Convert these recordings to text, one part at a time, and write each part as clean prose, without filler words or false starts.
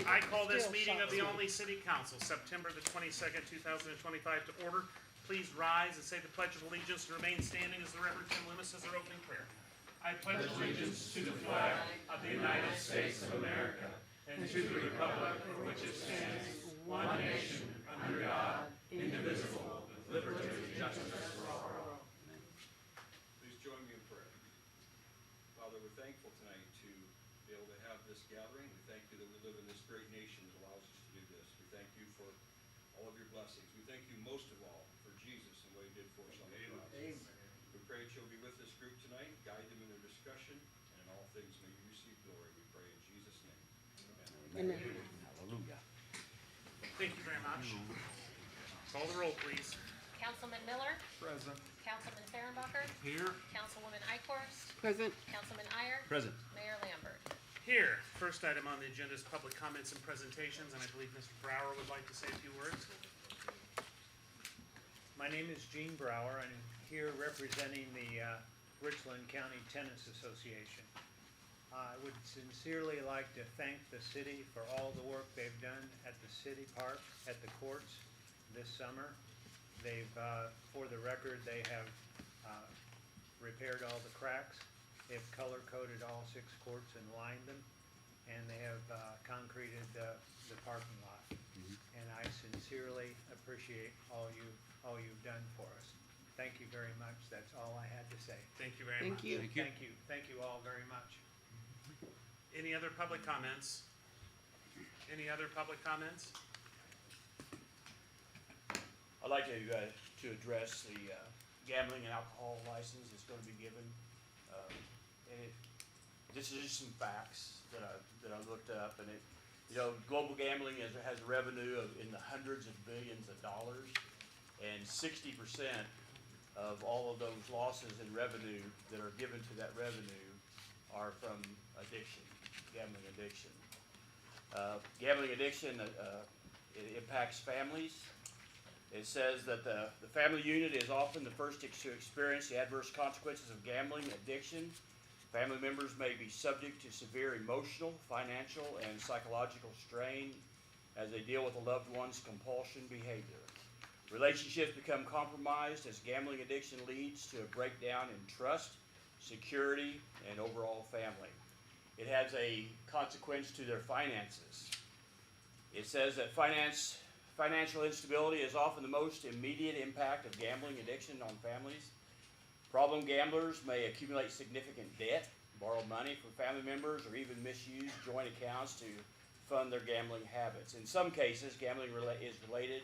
I call this meeting of the Olney City Council, September the 22nd, 2025 to order. Please rise and say the Pledge of Allegiance and remain standing as the Reverend Tim Loomis says our opening prayer. I pledge allegiance to the flag of the United States of America and to the republic for which it stands, one nation, under God, indivisible, with liberty and justice for all. Please join me in prayer. Father, we're thankful tonight to be able to have this gathering. We thank you that we live in this great nation that allows us to do this. We thank you for all of your blessings. We thank you most of all for Jesus and what he did for us on the cross. We pray that you'll be with this group tonight, guide them in their discussion, and in all things may you receive glory. We pray in Jesus' name. Amen. Amen. Hallelujah. Thank you very much. Call the roll, please. Councilman Miller, Present. Councilman Fehrenbacher, Here. Councilwoman Eichhorst, Present. Councilman Iyer, Present. Mayor Lambert. Here. First item on the agenda is public comments and presentations, and I believe Mr. Brower would like to say a few words. My name is Gene Brower. I'm here representing the Richland County Tenants Association. I would sincerely like to thank the city for all the work they've done at the city park, at the courts this summer. They've, for the record, they have repaired all the cracks. They've color-coded all 6 courts and lined them, and they have concreted the parking lot. And I sincerely appreciate all you've done for us. Thank you very much. That's all I had to say. Thank you very much. Thank you all very much. Any other public comments? Any other public comments? I'd like to address the gambling and alcohol license that's going to be given. This is just some facts that I looked up, and global gambling has a revenue in the hundreds of billions of dollars, and 60% of all of those losses in revenue that are given to that revenue are from addiction, gambling addiction. Gambling addiction it impacts families. It says that the family unit is often the first to experience the adverse consequences of gambling addiction. Family members may be subject to severe emotional, financial, and psychological strain as they deal with a loved one's compulsion behavior. Relationships become compromised as gambling addiction leads to a breakdown in trust, security, and overall family. It has a consequence to their finances. It says that financial instability is often the most immediate impact of gambling addiction on families. Problem gamblers may accumulate significant debt, borrow money from family members, or even misuse joint accounts to fund their gambling habits. In some cases, gambling is related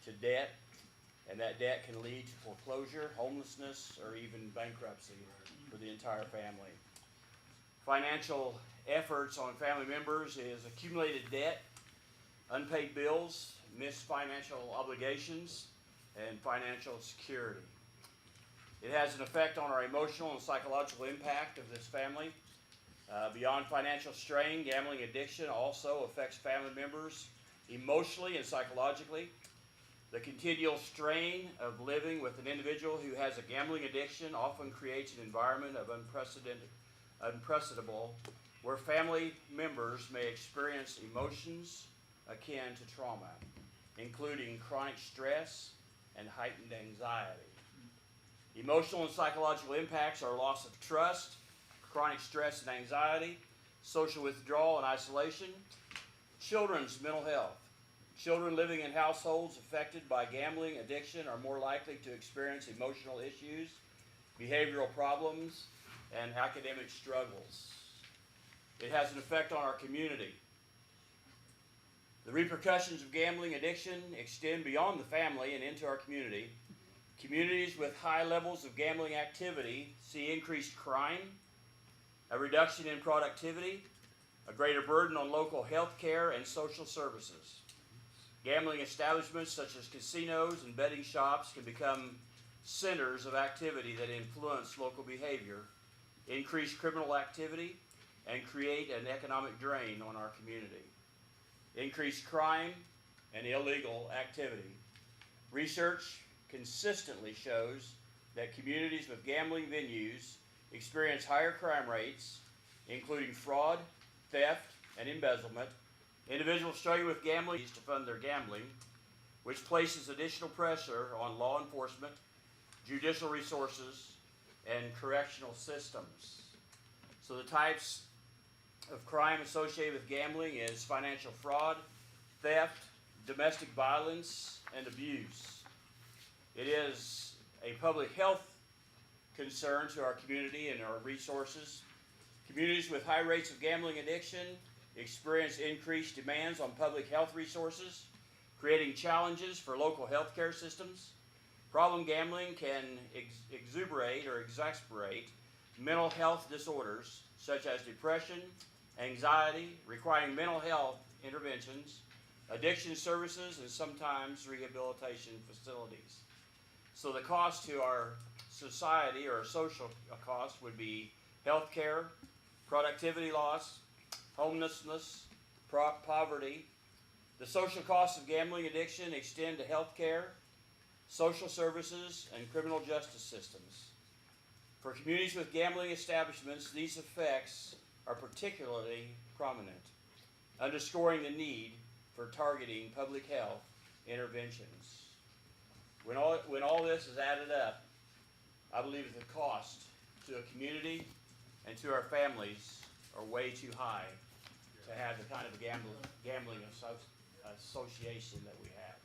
to debt, and that debt can lead to foreclosure, homelessness, or even bankruptcy for the entire family. Financial efforts on family members is accumulated debt, unpaid bills, missed financial obligations, and financial security. It has an effect on our emotional and psychological impact of this family. Beyond financial strain, gambling addiction also affects family members emotionally and psychologically. The continual strain of living with an individual who has a gambling addiction often creates an environment of unprecedentable, where family members may experience emotions akin to trauma, including chronic stress and heightened anxiety. Emotional and psychological impacts are loss of trust, chronic stress and anxiety, social withdrawal and isolation, children's mental health. Children living in households affected by gambling addiction are more likely to experience emotional issues, behavioral problems, and academic struggles. It has an effect on our community. The repercussions of gambling addiction extend beyond the family and into our community. Communities with high levels of gambling activity see increased crime, a reduction in productivity, a greater burden on local health care and social services. Gambling establishments such as casinos and betting shops can become centers of activity that influence local behavior, increase criminal activity, and create an economic drain on our community. Increased crime and illegal activity. Research consistently shows that communities with gambling venues experience higher crime rates, including fraud, theft, and embezzlement, Individuals struggling with gambling to fund their gambling, which places additional pressure on law enforcement, judicial resources, and correctional systems. So the types of crime associated with gambling is financial fraud, theft, domestic violence, and abuse. It is a public health concern to our community and our resources. Communities with high rates of gambling addiction experience increased demands on public health resources, creating challenges for local healthcare systems. Problem gambling can exacerbate or exacerbate mental health disorders such as depression, anxiety, requiring mental health interventions, addiction services, and sometimes rehabilitation facilities. So the cost to our society, or social cost, would be health care, productivity loss, homelessness, poverty. The social costs of gambling addiction extend to health care, social services, and criminal justice systems. For communities with gambling establishments, these effects are particularly prominent, underscoring the need for targeting public health interventions. When all this is added up, I believe that the cost to a community and to our families are way too high to have the kind of gambling association that we have.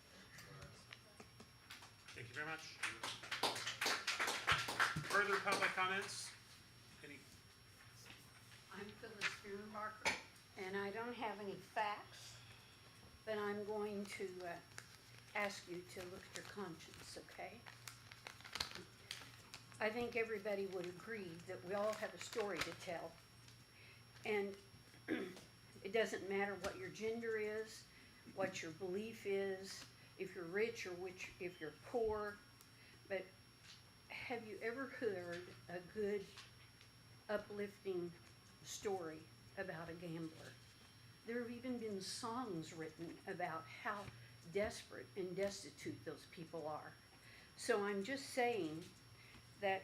Thank you very much. Further public comments? Any? I'm Phyllis Fehrenbacher, and I don't have any facts, but I'm going to ask you to look at your conscience, okay? I think everybody would agree that we all have a story to tell. And it doesn't matter what your gender is, what your belief is, if you're rich or if you're poor, but have you ever heard a good, uplifting story about a gambler? There have even been songs written about how desperate and destitute those people are. So I'm just saying that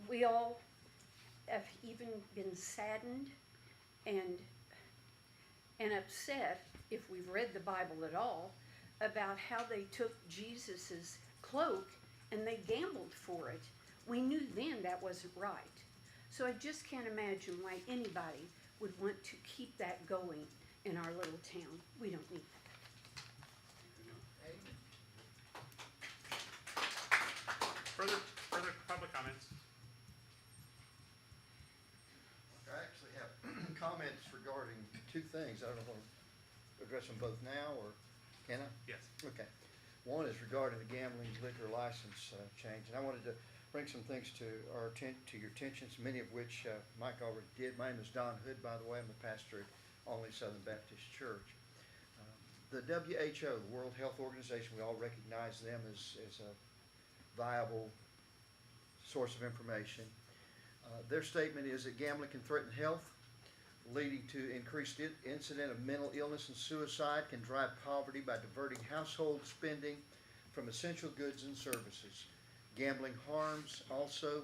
we all have even been saddened and upset, if we've read the Bible at all, about how they took Jesus's cloak and they gambled for it. We knew then that wasn't right. So I just can't imagine why anybody would want to keep that going in our little town. We don't need that. Further public comments? I actually have comments regarding two things. I don't know if I want to address them both now, or can I? Yes. Okay. One is regarding the gambling liquor license change, and I wanted to bring some things to your attention, many of which Mike already did. My name is Don Hood, by the way. I'm the pastor at Only Southern Baptist Church. The WHO, the World Health Organization, we all recognize them as a viable source of information. Their statement is that gambling can threaten health, leading to increased incident of mental illness and suicide, can drive poverty by diverting household spending from essential goods and services. Gambling harms also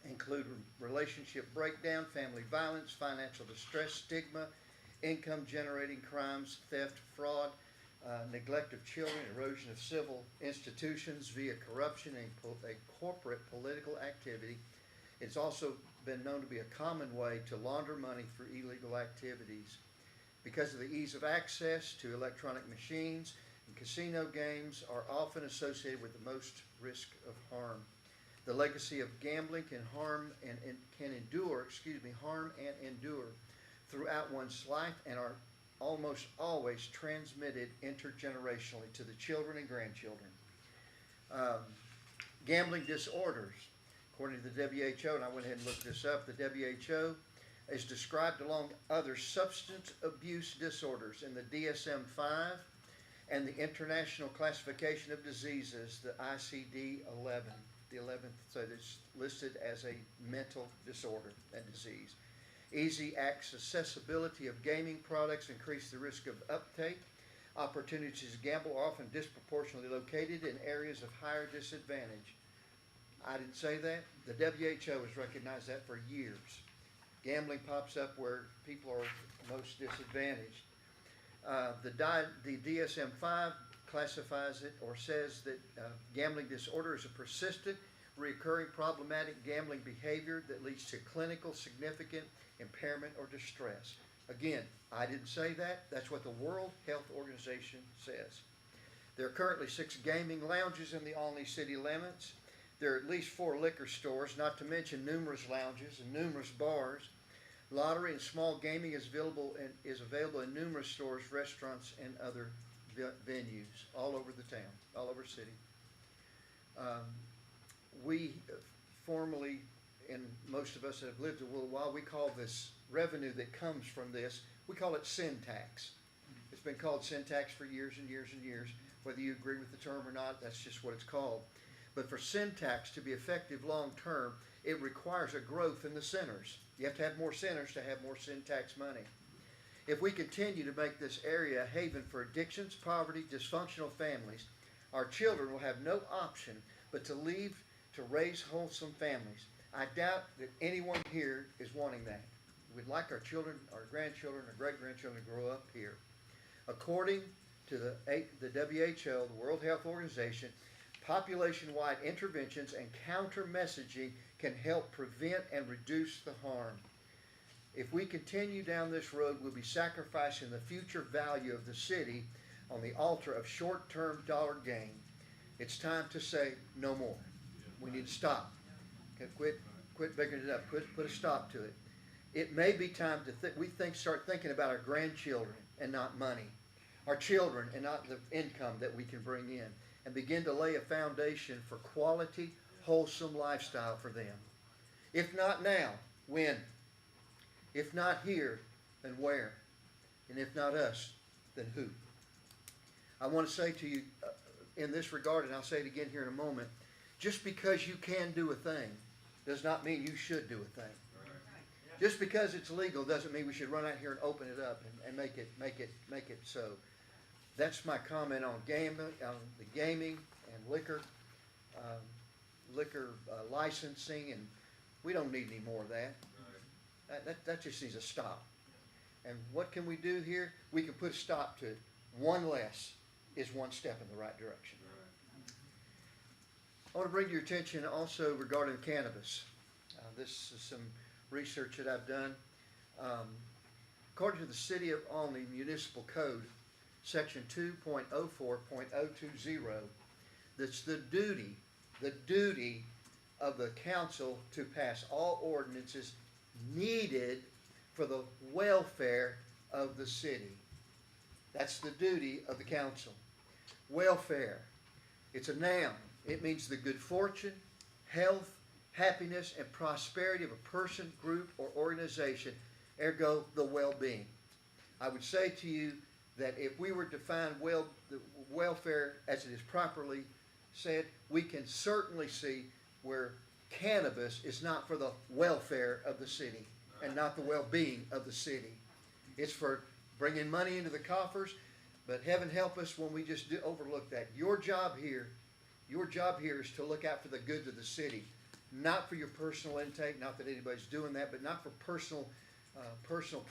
include relationship breakdown, family violence, financial distress, stigma, income-generating crimes, theft, fraud, neglect of children, erosion of civil institutions via corruption and a corporate political activity. It's also been known to be a common way to launder money through illegal activities. Because of the ease of access to electronic machines, and casino games are often associated with the most risk of harm. The legacy of gambling can harm and endure throughout one's life and are almost always transmitted intergenerationally to the children and grandchildren. Gambling disorders, according to the WHO, and I went ahead and looked this up, the WHO is described along other substance abuse disorders in the DSM-5 and the International Classification of Diseases, the ICD-11, the 11th, so it's listed as a mental disorder and disease. Easy accessibility of gaming products increase the risk of uptake. Opportunities to gamble are often disproportionately located in areas of higher disadvantage. I didn't say that. The WHO has recognized that for years. Gambling pops up where people are most disadvantaged. The DSM-5 classifies it or says that gambling disorder is a persistent, recurring problematic gambling behavior that leads to clinical significant impairment or distress. Again, I didn't say that. That's what the World Health Organization says. There are currently 6 gaming lounges in the Olney city limits. There are at least 4 liquor stores, not to mention numerous lounges and numerous bars. Lottery and small gaming is available in numerous stores, restaurants, and other venues all over the town, all over the city. We formerly, and most of us that have lived a little while, we call this revenue that comes from this, we call it sin tax. It's been called sin tax for years and years and years. Whether you agree with the term or not, that's just what it's called. But for sin tax to be effective long term, it requires a growth in the centers. You have to have more centers to have more sin tax money. If we continue to make this area a haven for addictions, poverty, dysfunctional families, our children will have no option but to leave to raise wholesome families. I doubt that anyone here is wanting that. We'd like our children, our grandchildren, our great-grandchildren to grow up here. According to the WHO, the World Health Organization, population-wide interventions and counter-messaging can help prevent and reduce the harm. If we continue down this road, we'll be sacrificing the future value of the city on the altar of short-term dollar gain. It's time to say no more. We need to stop. Quit biggering it up. Put a stop to it. It may be time to start thinking about our grandchildren and not money. Our children and not the income that we can bring in. And begin to lay a foundation for quality, wholesome lifestyle for them. If not now, when? If not here, then where? And if not us, then who? I want to say to you in this regard, and I'll say it again here in a moment, just because you can do a thing does not mean you should do a thing. Just because it's legal doesn't mean we should run out here and open it up and make it so. That's my comment on the gaming and liquor licensing, and we don't need any more of that. That just needs to stop. And what can we do here? We can put a stop to it. One less is one step in the right direction. I want to bring your attention also regarding cannabis. This is some research that I've done. According to the City of Olney Municipal Code, Section 2.04.020, that's the duty of the council to pass all ordinances needed for the welfare of the city. That's the duty of the council. Welfare. It's a noun. It means the good fortune, health, happiness, and prosperity of a person, group, or organization, ergo the well-being. I would say to you that if we were to define the welfare as it is properly said, we can certainly see where cannabis is not for the welfare of the city and not the well-being of the city. It's for bringing money into the coffers, but heaven help us when we just overlook that. Your job here is to look out for the goods of the city, not for your personal intake, not that anybody's doing that, but not for personal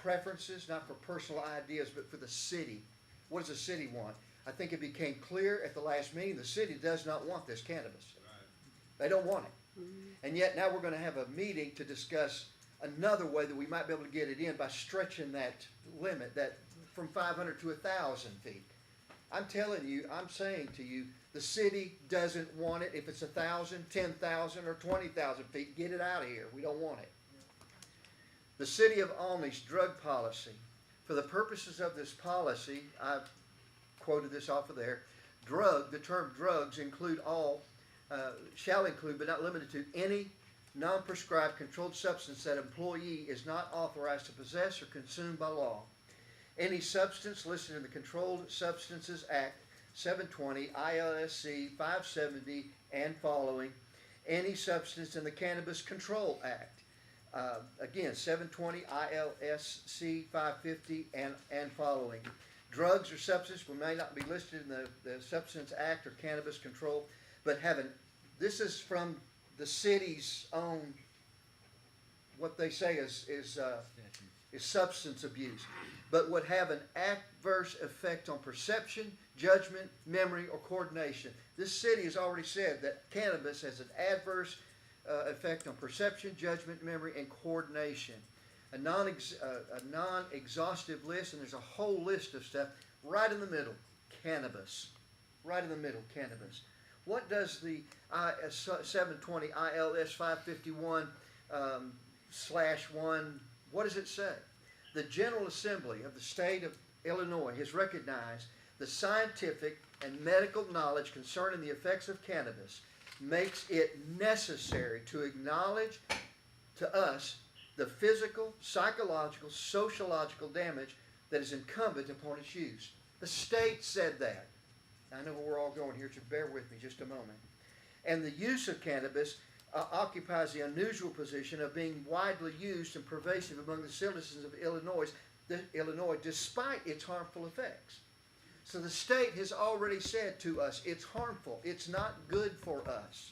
preferences, not for personal ideas, but for the city. What does the city want? I think it became clear at the last meeting, the city does not want this cannabis. They don't want it. And yet now we're going to have a meeting to discuss another way that we might be able to get it in by stretching that limit, that from 500 to 1,000 feet. I'm saying to you, the city doesn't want it. If it's 1,000, 10,000, or 20,000 feet, get it out of here. We don't want it. The City of Olney's drug policy. For the purposes of this policy, I've quoted this off of there, the term drugs shall include but not limited to any non-prescribed controlled substance that employee is not authorized to possess or consume by law. Any substance listed in the Controlled Substances Act 720, ILSC 570 and following, any substance in the Cannabis Control Act. Again, 720 ILSC 550 and following. Drugs or substances may not be listed in the Substance Act or Cannabis Control, but this is from the city's own, what they say is substance abuse. but would have an adverse effect on perception, judgment, memory, or coordination. This city has already said that cannabis has an adverse effect on perception, judgment, memory, and coordination. A non-exhaustive list, and there's a whole list of stuff right in the middle. Cannabis. Right in the middle, cannabis. What does the 720 ILS 551 /1, what does it say? The General Assembly of the State of Illinois has recognized the scientific and medical knowledge concerning the effects of cannabis makes it necessary to acknowledge to us the physical, psychological, sociological damage that is incumbent upon its use. The state said that. I know where we're all going here, so bear with me just a moment. And the use of cannabis occupies the unusual position of being widely used and pervasive among the citizens of Illinois despite its harmful effects. So the state has already said to us, it's harmful, it's not good for us.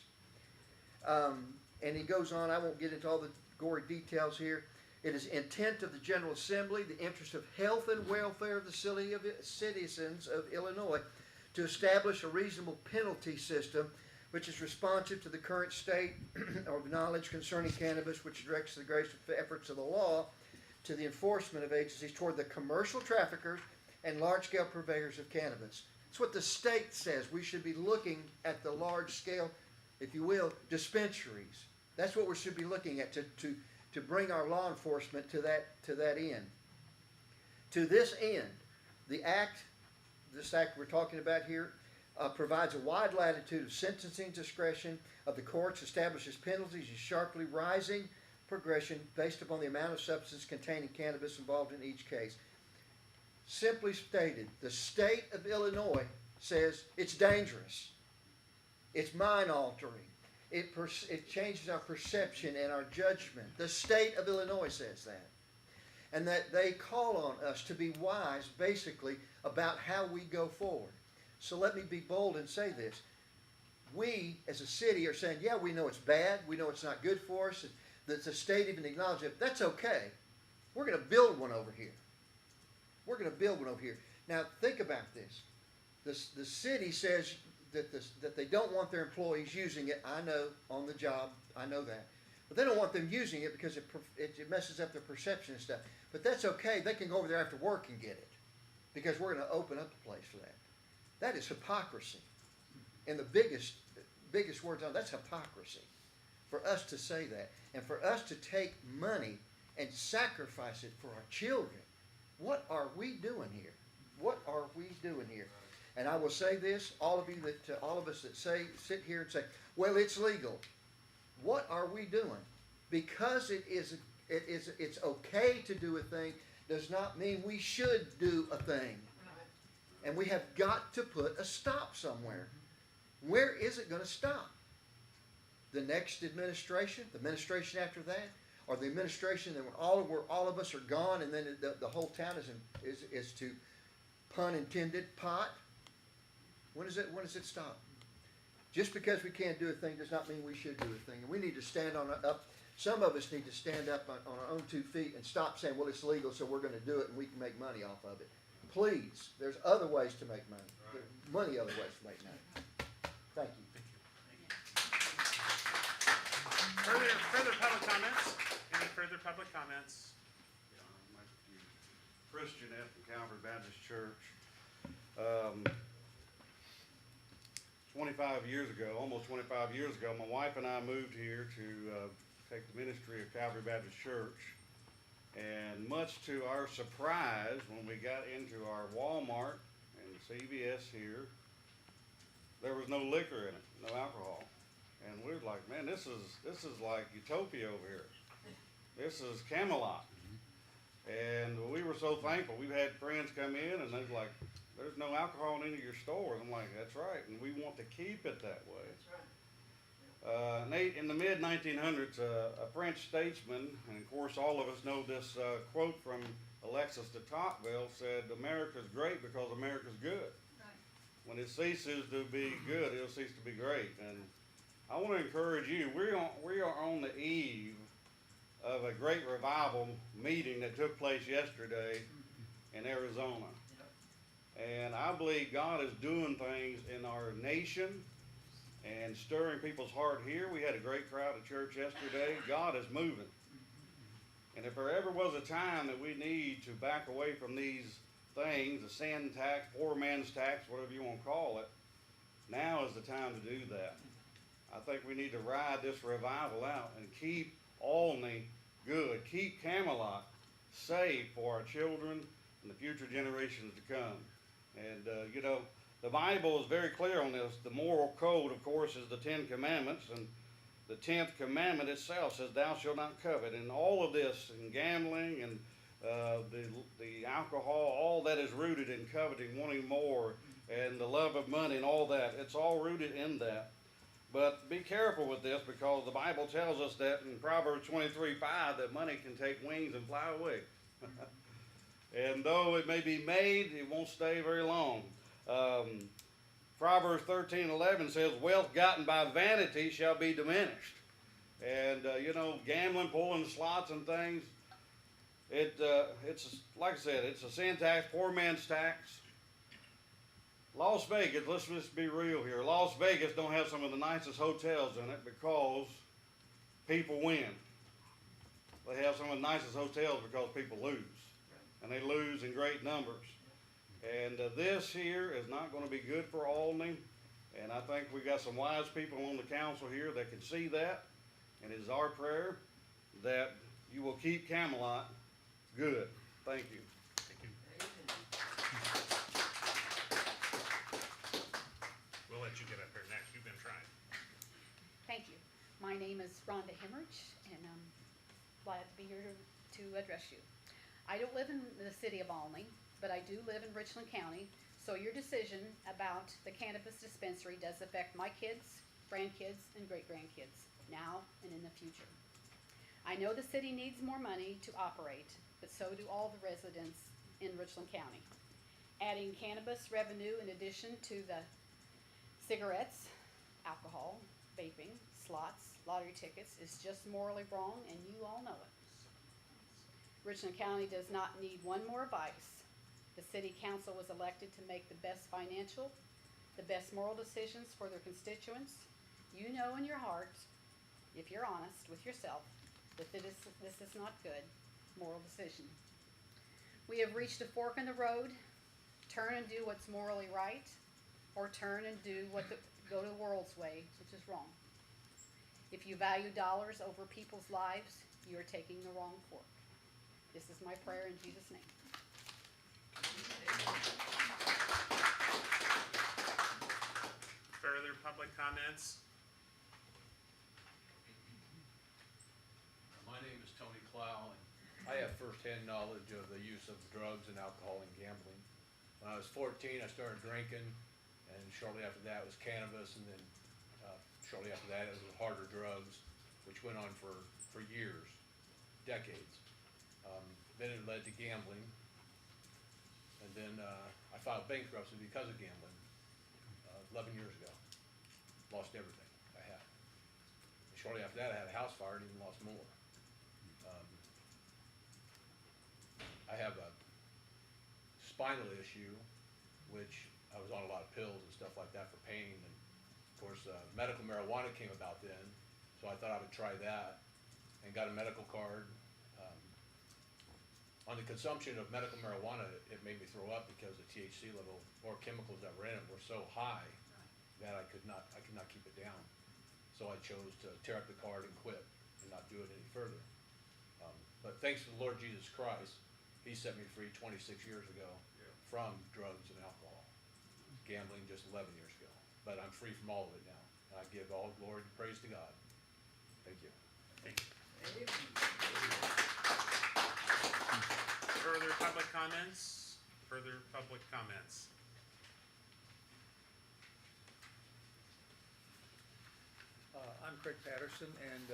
And he goes on, I won't get into all the gory details here. It is intent of the General Assembly, the interest of health and welfare of the citizens of Illinois, to establish a reasonable penalty system which is responsive to the current state of knowledge concerning cannabis, which directs the greatest efforts of the law to the enforcement of agencies toward the commercial traffickers and large-scale purveyors of cannabis. That's what the state says. We should be looking at the large-scale, if you will, dispensaries. That's what we should be looking at to bring our law enforcement to that end. To this end, this act we're talking about here, provides a wide latitude of sentencing discretion of the courts, establishes penalties in sharply rising progression based upon the amount of substance containing cannabis involved in each case. Simply stated, the state of Illinois says it's dangerous. It's mind-altering. It changes our perception and our judgment. The state of Illinois says that. And that they call on us to be wise, basically, about how we go forward. So let me be bold and say this. We, as a city, are saying, yeah, we know it's bad. We know it's not good for us. That the state even acknowledges it. That's okay. We're going to build one over here. We're going to build one over here. Now, think about this. The city says that they don't want their employees using it. I know, on the job, I know that. But they don't want them using it because it messes up their perception and stuff. But that's okay. They can go over there after work and get it. Because we're going to open up the place for that. That is hypocrisy. And the biggest words on that's hypocrisy. For us to say that. And for us to take money and sacrifice it for our children. What are we doing here? What are we doing here? And I will say this, all of us that sit here and say, well, it's legal. What are we doing? Because it's okay to do a thing does not mean we should do a thing. And we have got to put a stop somewhere. Where is it going to stop? The next administration, the administration after that, or the administration that where all of us are gone and then the whole town is to, pun intended, pot? When does it stop? Just because we can't do a thing does not mean we should do a thing. And we need to stand up. Some of us need to stand up on our own 2 feet and stop saying, well, it's legal, so we're going to do it and we can make money off of it. Please, there's other ways to make money. There's many other ways to make money. Thank you. Further public comments? Any further public comments? Christian at the Calvary Baptist Church. almost 25 years ago, my wife and I moved here to take the ministry of Calvary Baptist Church. And much to our surprise, when we got into our Walmart and CVS here, there was no liquor in it, no alcohol. And we were like, man, this is like utopia over here. This is Camelot. And we were so thankful. We've had friends come in and they're like, there's no alcohol in any of your stores. I'm like, that's right. And we want to keep it that way. That's right. In the mid-1900s, a French statesman, and of course all of us know this quote from Alexis de Tocqueville, said, America's great because America's good. Right. When it ceases to be good, it'll cease to be great. And I want to encourage you, we are on the eve of a great revival meeting that took place yesterday in Arizona. And I believe God is doing things in our nation and stirring people's heart here. We had a great crowd at church yesterday. God is moving. And if there ever was a time that we need to back away from these things, the sin tax, poor man's tax, whatever you want to call it, now is the time to do that. I think we need to ride this revival out and keep Olney good. Keep Camelot safe for our children and the future generations to come. And, the Bible is very clear on this. The moral code, of course, is the 10 Commandments, and the 10th commandment itself says, "Thou shalt not covet." And all of this, and gambling, and the alcohol, all that is rooted in coveting, wanting more, and the love of money, and all that. It's all rooted in that. But be careful with this, because the Bible tells us that in Proverbs 23:5 that money can take wings and fly away. And though it may be made, it won't stay very long. Proverbs 13:11 says, "Wealth gotten by vanity shall be diminished." And, gambling, pulling slots and things, it's, like I said, it's a sin tax, poor man's tax. Las Vegas, let's just be real here. Las Vegas don't have some of the nicest hotels in it because people win. They have some of the nicest hotels because people lose. And they lose in great numbers. And this here is not going to be good for Olney. And I think we got some wise people on the council here that can see that. And it is our prayer that you will keep Camelot good. Thank you. Thank you. We'll let you get up here next. You've been trying. Thank you. My name is Rhonda Hemmerich, and I'm glad to be here to address you. I don't live in the city of Olney, but I do live in Richland County, so your decision about the cannabis dispensary does affect my kids, grandkids, and great-grandkids, now and in the future. I know the city needs more money to operate, but so do all the residents in Richland County. Adding cannabis revenue in addition to the cigarettes, alcohol, vaping, slots, lottery tickets is just morally wrong, and you all know it. Richland County does not need one more vice. The city council was elected to make the best financial, the best moral decisions for their constituents. You know in your heart, if you're honest with yourself, that this is not good moral decision. We have reached a fork in the road. Turn and do what's morally right, or turn and do go the world's way, which is wrong. If you value dollars over people's lives, you are taking the wrong fork. This is my prayer in Jesus' name. Further public comments? My name is Tony Clow, and I have firsthand knowledge of the use of drugs and alcohol and gambling. When I was 14, I started drinking, and shortly after that was cannabis, and then shortly after that it was harder drugs, which went on for years, decades. Then it led to gambling, and then I filed bankruptcy because of gambling 11 years ago. Lost everything I had. Shortly after that, I had a house fire and even lost more. I have a spinal issue, which I was on a lot of pills and stuff like that for pain, and of course medical marijuana came about then, so I thought I would try that and got a medical card. On the consumption of medical marijuana, it made me throw up because the THC level or chemicals that were in it were so high that I could not keep it down. So I chose to tear up the card and quit and not do it any further. But thanks to the Lord Jesus Christ, He set me free 26 years ago from drugs and alcohol, gambling just 11 years ago. But I'm free from all of it now. And I give all glory and praise to God. Thank you. Thank you. Further public comments? Further public comments? I'm Craig Patterson, and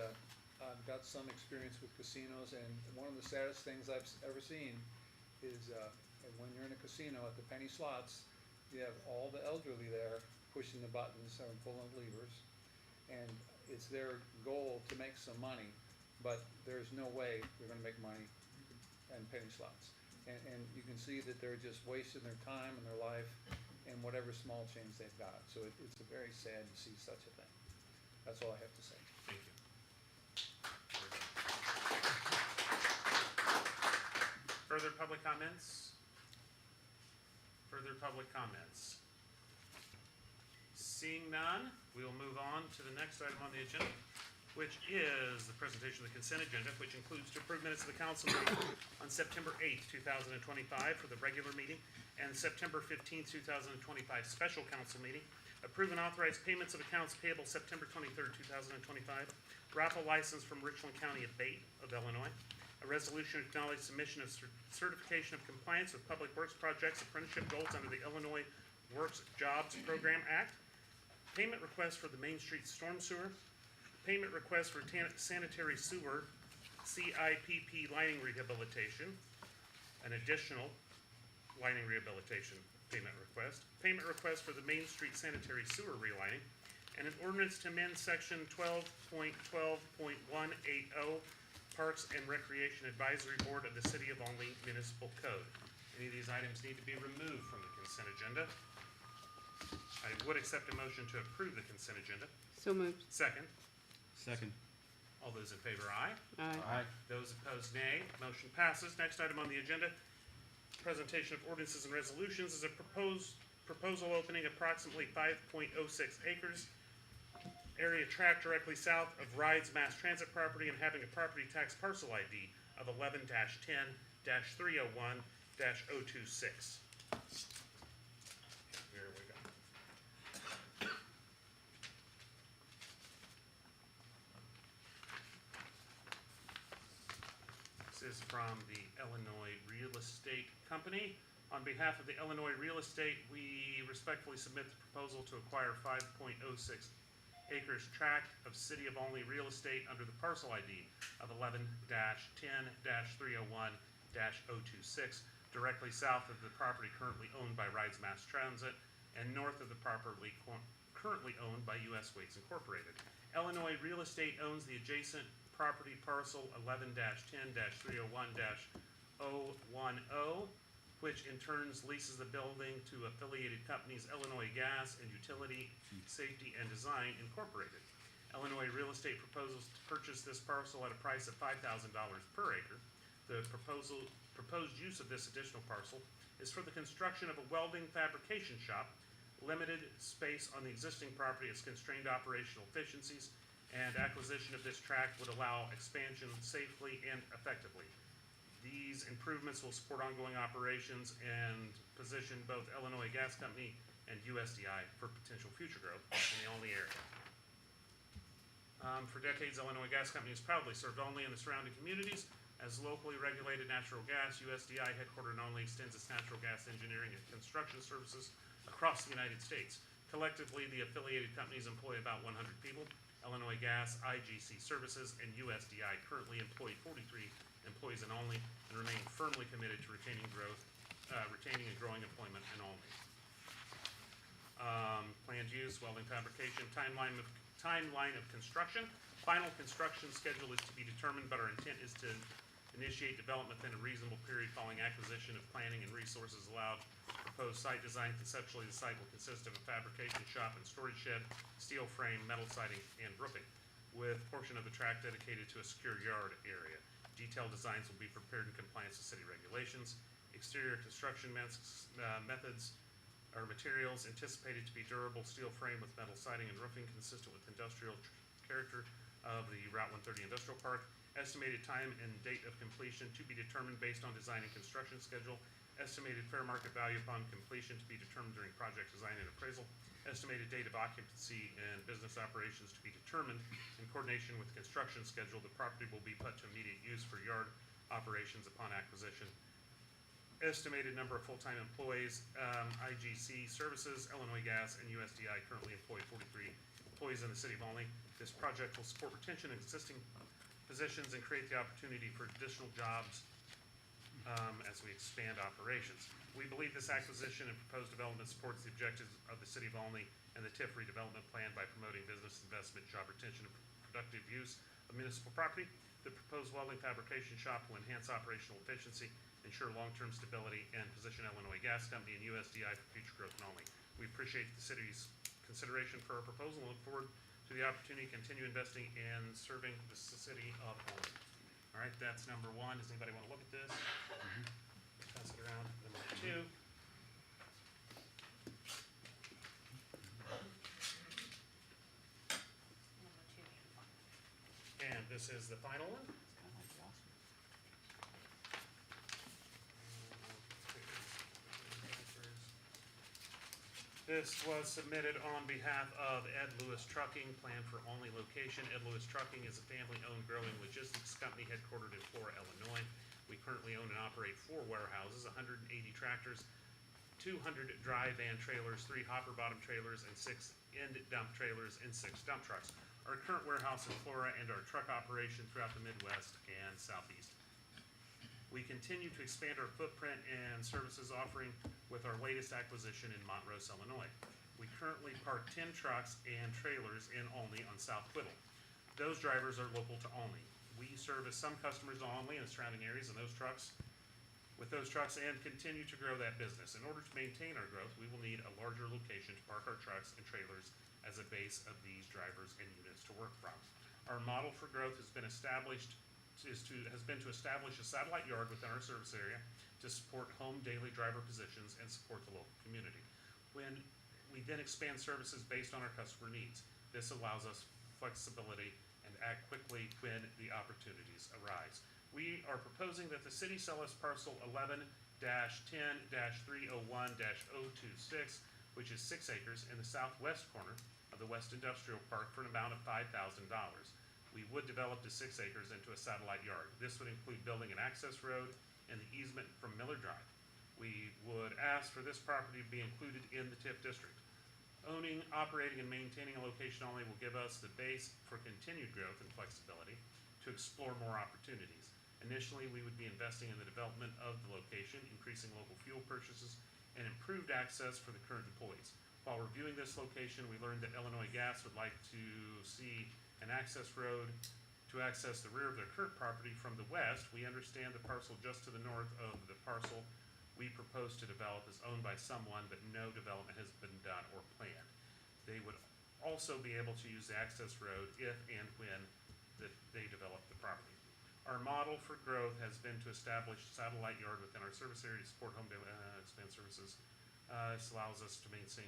I've got some experience with casinos, and one of the saddest things I've ever seen is when you're in a casino at the penny slots, you have all the elderly there pushing the buttons and pulling the levers, and it's their goal to make some money, but there's no way they're going to make money in penny slots. and you can see that they're just wasting their time and their life and whatever small change they've got. So it's very sad to see such a thing. That's all I have to say. Thank you. Further public comments? Further public comments? Seeing none, we will move on to the next item on the agenda, which is the presentation of the consent agenda, which includes to approve minutes of the council meeting on September 8th, 2025 for the regular meeting, and September 15th, 2025 special council meeting. Approve and authorize payments of accounts payable September 23rd, 2025. Raffle license from Richland County Abate of Illinois. A resolution to acknowledge submission of certification of compliance with Public Works Projects apprenticeship goals under the Illinois Works Jobs Program Act. Payment request for the Main Street Storm Sewer. Payment request for sanitary sewer CIPP lining rehabilitation. An additional lining rehabilitation payment request. Payment request for the Main Street sanitary sewer relining. And an ordinance to amend section 12.12.180 Parks and Recreation Advisory Board of the City of Olney Municipal Code. Any of these items need to be removed from the consent agenda. I would accept a motion to approve the consent agenda. So moved. Second. Second. All those in favor, aye. Aye. Those opposed, nay. Motion passes. Next item on the agenda, presentation of ordinances and resolutions, is a proposal opening approximately 5.06 acres, area tract directly south of Rides Mass Transit property and having a property tax parcel ID of 11-10-301-026. Here we go. This is from the Illinois Real Estate Company. On behalf of the Illinois Real Estate, we respectfully submit the proposal to acquire 5.06 acres tract of City of Olney real estate under the parcel ID of 11-10-301-026, directly south of the property currently owned by Rides Mass Transit and north of the property currently owned by U.S. Waits Incorporated. Illinois Real Estate owns the adjacent property parcel 11-10-301-010, which in turn leases the building to affiliated companies Illinois Gas and Utility Safety and Design Incorporated. Illinois Real Estate proposes to purchase this parcel at a price of $5,000 per acre. The proposed use of this additional parcel is for the construction of a welding fabrication shop. Limited space on the existing property has constrained operational efficiencies, and acquisition of this tract would allow expansion safely and effectively. These improvements will support ongoing operations and position both Illinois Gas Company and USDI for potential future growth in the Olney area. For decades, Illinois Gas Company has proudly served Olney and the surrounding communities as locally regulated natural gas. USDI, headquartered in Olney, extends its natural gas engineering and construction services across the United States. Collectively, the affiliated companies employ about 100 people. Illinois Gas, IGC Services, and USDI currently employ 43 employees in Olney and remain firmly committed to retaining and growing employment in Olney. Planned use, welding fabrication, timeline of construction. Final construction schedule is to be determined, but our intent is to initiate development within a reasonable period following acquisition of planning and resources allowed. Proposed site design: conceptually, the site will consist of a fabrication shop and storage shed, steel frame, metal siding, and roofing, with a portion of the tract dedicated to a secure yard area. Detailed designs will be prepared in compliance with city regulations. Exterior construction methods or materials anticipated to be durable steel frame with metal siding and roofing consistent with industrial character of the Route 130 Industrial Park. Estimated time and date of completion to be determined based on design and construction schedule. Estimated fair market value upon completion to be determined during project design and appraisal. Estimated date of occupancy and business operations to be determined in coordination with the construction schedule. The property will be put to immediate use for yard operations upon acquisition. Estimated number of full-time employees, IGC Services, Illinois Gas, and USDI currently employ 43 employees in the city of Olney. This project will support retention of existing positions and create the opportunity for additional jobs as we expand operations. We believe this acquisition and proposed development supports the objectives of the City of Olney and the TIF redevelopment plan by promoting business investment, job retention, and productive use of municipal property. The proposed welding fabrication shop will enhance operational efficiency ensure long-term stability, and position Illinois Gas Company and USDI for future growth and only. We appreciate the city's consideration for our proposal and look forward to the opportunity to continue investing in serving the city of Olney. All right, that's number one. Does anybody want to look at this? Pass it around. Number two. And this is the final one. This was submitted on behalf of Ed Lewis Trucking, Plan for Only Location. Ed Lewis Trucking is a family-owned growing logistics company headquartered in Flora, Illinois. We currently own and operate 4 warehouses, 180 tractors, 200 dry van trailers, 3 hopper bottom trailers, and 6 end dump trailers and 6 dump trucks. Our current warehouse in Flora and our truck operation throughout the Midwest and Southeast. We continue to expand our footprint and services offering with our latest acquisition in Montrose, Illinois. We currently park 10 trucks and trailers in Olney on South Whittle. Those drivers are local to Olney. We service some customers in Olney and surrounding areas with those trucks and continue to grow that business. In order to maintain our growth, we will need a larger location to park our trucks and trailers as a base of these drivers and units to work from. Our model for growth has been to establish a satellite yard within our service area to support home daily driver positions and support the local community. When we then expand services based on our customer needs, this allows us flexibility and act quickly when the opportunities arise. We are proposing that the city sell us parcel 11-10-301-026, which is 6 acres in the southwest corner of the West Industrial Park for an amount of $5,000. We would develop the 6 acres into a satellite yard. This would include building an access road and the easement from Miller Drive. We would ask for this property to be included in the TIF district. Owning, operating, and maintaining a location only will give us the base for continued growth and flexibility to explore more opportunities. Initially, we would be investing in the development of the location, increasing local fuel purchases, and improved access for the current employees. While reviewing this location, we learned that Illinois Gas would like to see an access road to access the rear of their current property from the west. We understand the parcel just to the north of the parcel we propose to develop is owned by someone, but no development has been done or planned. They would also be able to use the access road if and when they develop the property. Our model for growth has been to establish a satellite yard within our service area to support home expand services. This allows us to maintain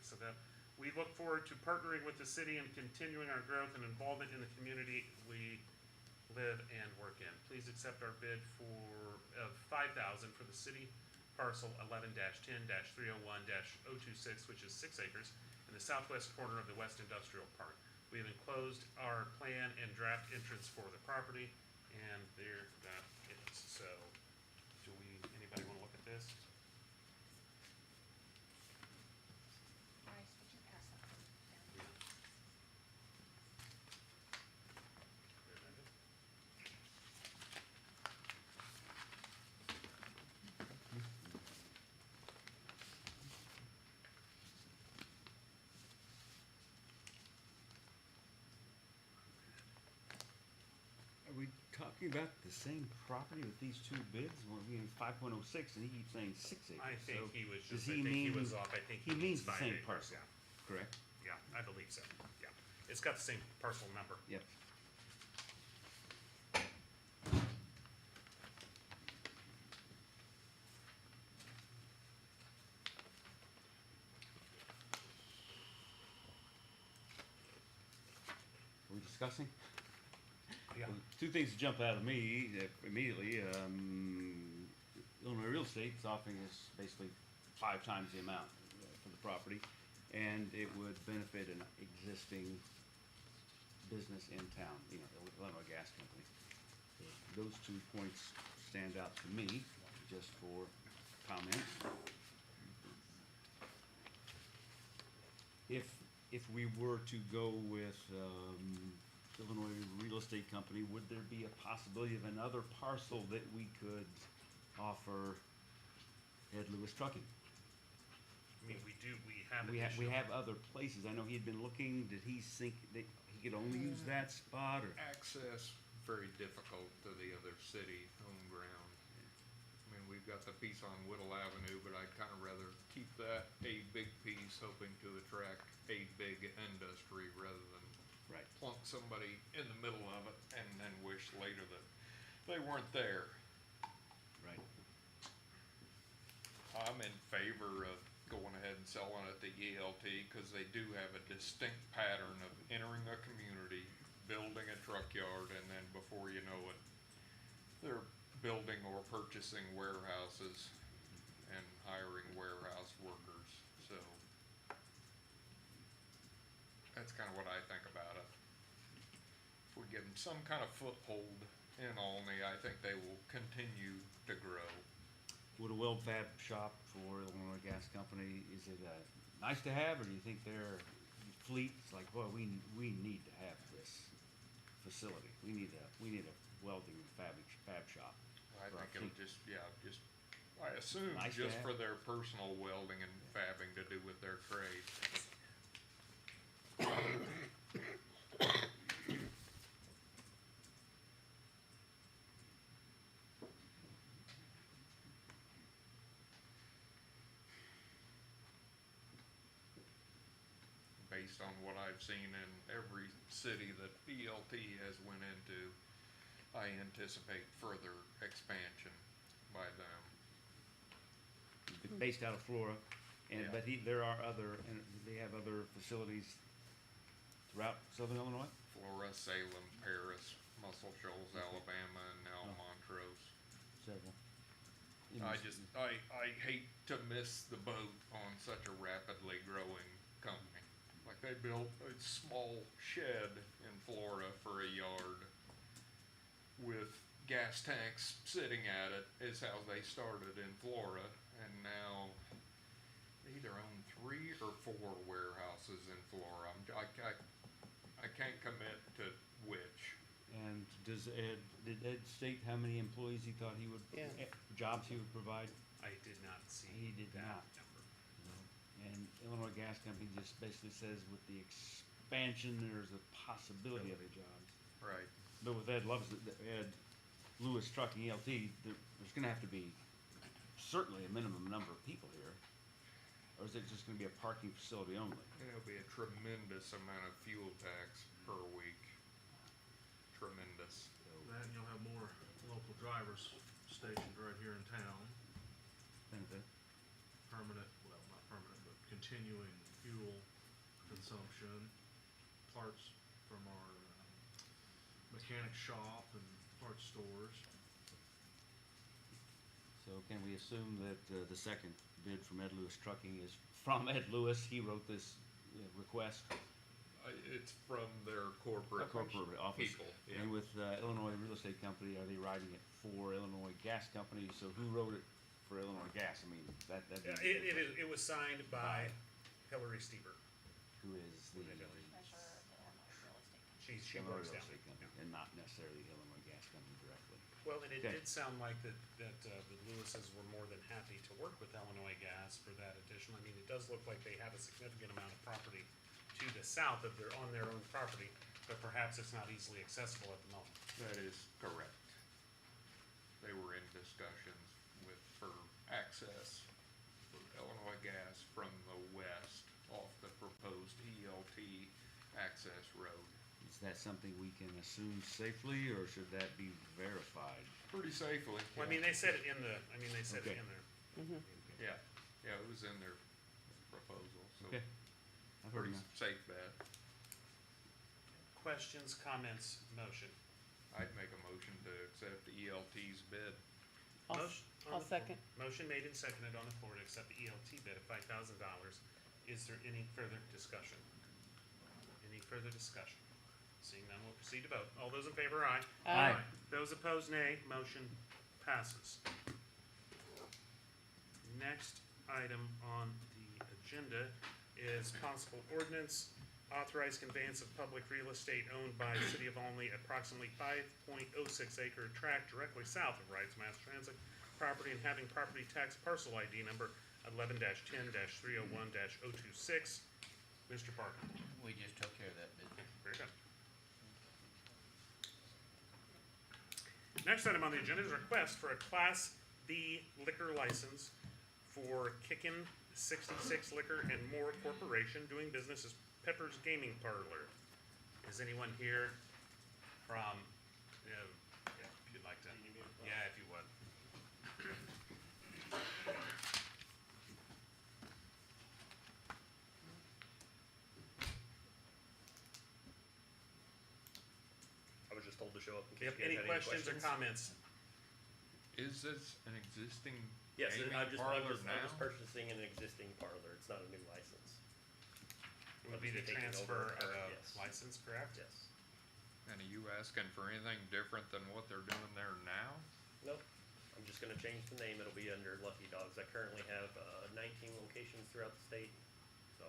so that we look forward to partnering with the city and continuing our growth and involvement in the community we live and work in. Please accept our bid for $5,000 for the city parcel 11-10-301-026, which is 6 acres in the southwest corner of the West Industrial Park. We have enclosed our plan and draft entrance for the property, and there that is. So, anybody want to look at this? Bryce, would you pass that one down? Are we talking about the same property with these 2 bids? Well, we have 5.06 and he keeps saying 6 acres. I think So he was does just, I think he was off. I think he means the 5 same acres, parcel, yeah. correct? Yeah, I believe so, yeah. It's got the same parcel number. Yep. Are we discussing? Yeah. Well, 2 things that jump out of me immediately. Illinois Real Estate is offering us basically 5 times the amount for the property, and it would benefit an existing business in town, Illinois Gas Company. So those 2 points stand out to me, just for comments. If we were to go with Illinois Real Estate Company, would there be a possibility of another parcel that we could offer Ed Lewis Trucking? I mean, we have We additional. have other places. I know he had been looking. Did he think that he could only use that spot, or? Access very difficult to the other city home ground. we've got the piece on Whittle Avenue, but I'd kinda rather keep that a big piece, hoping to attract a big industry rather than Right. plunk somebody in the middle of it and then wish later that they weren't there. Right. I'm in favor of going ahead and selling it to ELT, cause they do have a distinct pattern of entering a community, building a truck yard, and then before you know it, they're building or purchasing warehouses and hiring warehouse workers, so. That's kinda what I think about it. If we give them some kind of foothold in Olney, I think they will continue to grow. Would a weld fab shop for Illinois Gas Company, is it nice to have, or do you think their fleet, it's like, boy, we need to have this facility. We need a welding fab shop. I for our think it'll fleet. just, I assume Nice to just have. for their personal welding and fabbing to do with their trade. Based on what I've seen in every city that ELT has went into, I anticipate further expansion by them. Based out of Flora, and, Yeah. but there are other, and they have other facilities throughout southern Illinois? Flora, Salem, Paris, Muscle Shoals, Alabama, and now Montrose. Several. I hate to miss the boat on such a rapidly growing company. Like they built a small shed in Florida for a yard with gas tanks sitting at it is how they started in Florida, and now they either own 3 or 4 warehouses in Florida. I can't commit to which. And did Ed state how many employees he thought he would, jobs he would provide? I did not see He did that not. number. And Illinois Gas Company just basically says with the expansion, there's a possibility of the jobs. Right. But with Ed Lewis Trucking ELT, there's gonna have to be certainly a minimum number of people here. Or is it just gonna be a parking facility only? And it'll be a tremendous amount of fuel tax per week. Tremendous. That, and you'll have more local drivers stationed right here in town, Benefit. permanent, well, not permanent, but continuing fuel consumption, parts from our mechanic shop and parts stores. So can we assume that the second bid from Ed Lewis Trucking is from Ed Lewis? He wrote this request? It's from their corporate Corporate office. people, yeah. And with Illinois Real Estate Company, are they writing it for Illinois Gas Company? So who wrote it for Illinois Gas? I mean, that'd be. It was signed by Hillary Stieber. Who is the Treasurer of the Illinois Real Estate Company. She Illinois works Real down Estate there. Company, and not necessarily Illinois Gas Company directly. Well, and it Okay. did sound like that the Lewises were more than happy to work with Illinois Gas for that addition. I mean, it does look like they have a significant amount of property to the south of on their own property, but perhaps it's not easily accessible at the moment. That is correct. They were in discussions for access for Illinois Gas from the west off the proposed ELT access road. Is that something we can assume safely, or should that be verified? Pretty safely. Well, I mean, they said it in the, Okay. Yeah, it was in their proposal, so Okay. I've heard pretty enough. safe bet. Questions, comments, motion? I'd make a motion to accept the ELT's bid. Motion on I'll the floor. second. Motion made and seconded on the floor to accept the ELT bid of $5,000. Is there any further discussion? Any further discussion? Seeing none, we'll proceed to vote. All those in favor, aye. Aye. Those opposed, nay. Motion passes. Next item on the agenda is possible ordinance authorized conveyance of public real estate owned by the City of Olney, approximately 5.06 acre tract directly south of Wright's Mass Transit property, and having property tax parcel ID number 11-10-301-026. Mr. Parker. We just took care of that bid. Very good. Next item on the agenda is a request for a Class the liquor license for Kickin' 66 Liquor and More Corporation, doing business as Pepper's Gaming Parlor. Is anyone here from, yeah, if you'd like to, yeah, if you would. I was just told to show up in case Yep, you guys any had questions or comments? Is this an existing Yes, gaming I'm parlor just now? purchasing an existing parlor. It's not a new license. It would be the Taking transfer over, of a yes. license, correct? Yes. And are you asking for anything different than what they're doing there now? Nope. I'm just gonna change the name. It'll be under Lucky Dogs. I currently have 19 locations throughout the state, so.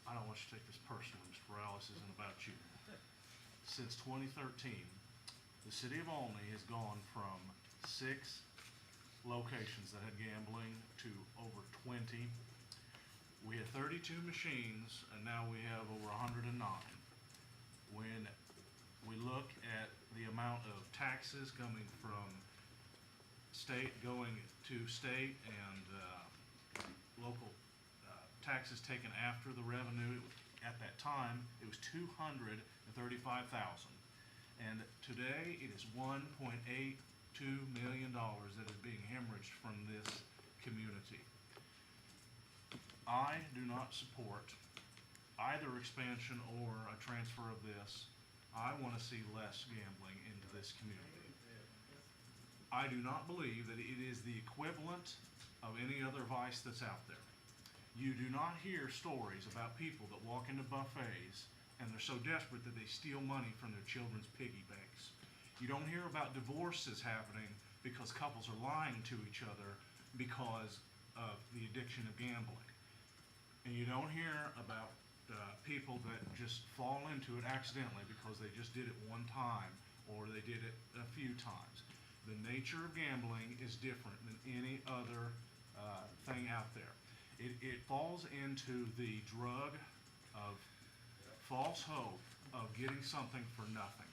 I don't want you to take this personally, Mr. Rowell, this isn't about you. Since 2013, the city of Olney has gone from 6 locations that had gambling to over 20. We had 32 machines, and now we have over 109. When we look at the amount of taxes coming from state going to state and local taxes taken after the revenue, at that time, it was $235,000. And today, it is $1.82 million that is being hemorrhaged from this community. I do not support either expansion or a transfer of this. I want to see less gambling into this community. I do not believe that it is the equivalent of any other vice that's out there. You do not hear stories about people that walk into buffets and they're so desperate that they steal money from their children's piggy banks. You don't hear about divorces happening because couples are lying to each other because of the addiction of gambling. And you don't hear about people that just fall into it accidentally because they just did it one time or they did it a few times. The nature of gambling is different than any other thing out there. It falls into the drug of false hope of getting something for nothing.